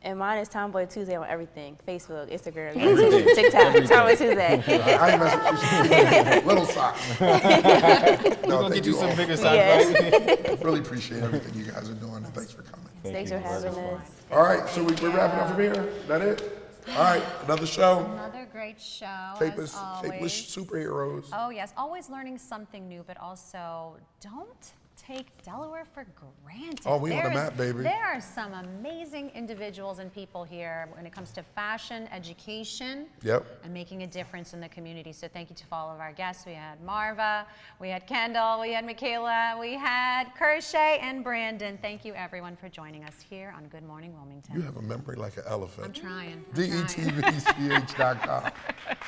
And mine is Tomboy Tuesday on everything. Facebook, Instagram, Everything. YouTube, TikTok, Tomboy Tuesday. I ain't messing with you. Little socks. We're going to get you some bigger socks, right? Really appreciate everything you guys are doing, and thanks for coming. Thanks for having us. All right, so we're wrapping up from here. That it? All right, another show. Another great show. Capeless as always. superheroes. Oh, yes. Always learning something new, but also don't take Delaware for granted. Oh, we on the map, baby. There are some amazing individuals and people here when it comes to fashion, education, and making a difference in the community. So thank you to all of our guests. We had Marva, we had Kendall, we had Mikhala, we had Kurshay and Brandon. Thank you everyone for joining us here on Good Morning Wilmington. You have a memory like an elephant. I'm trying. DETVCH.com.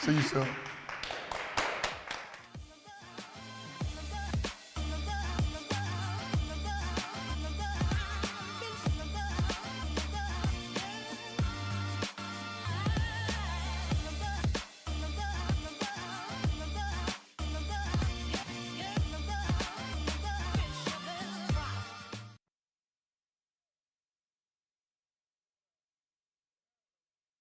See you soon.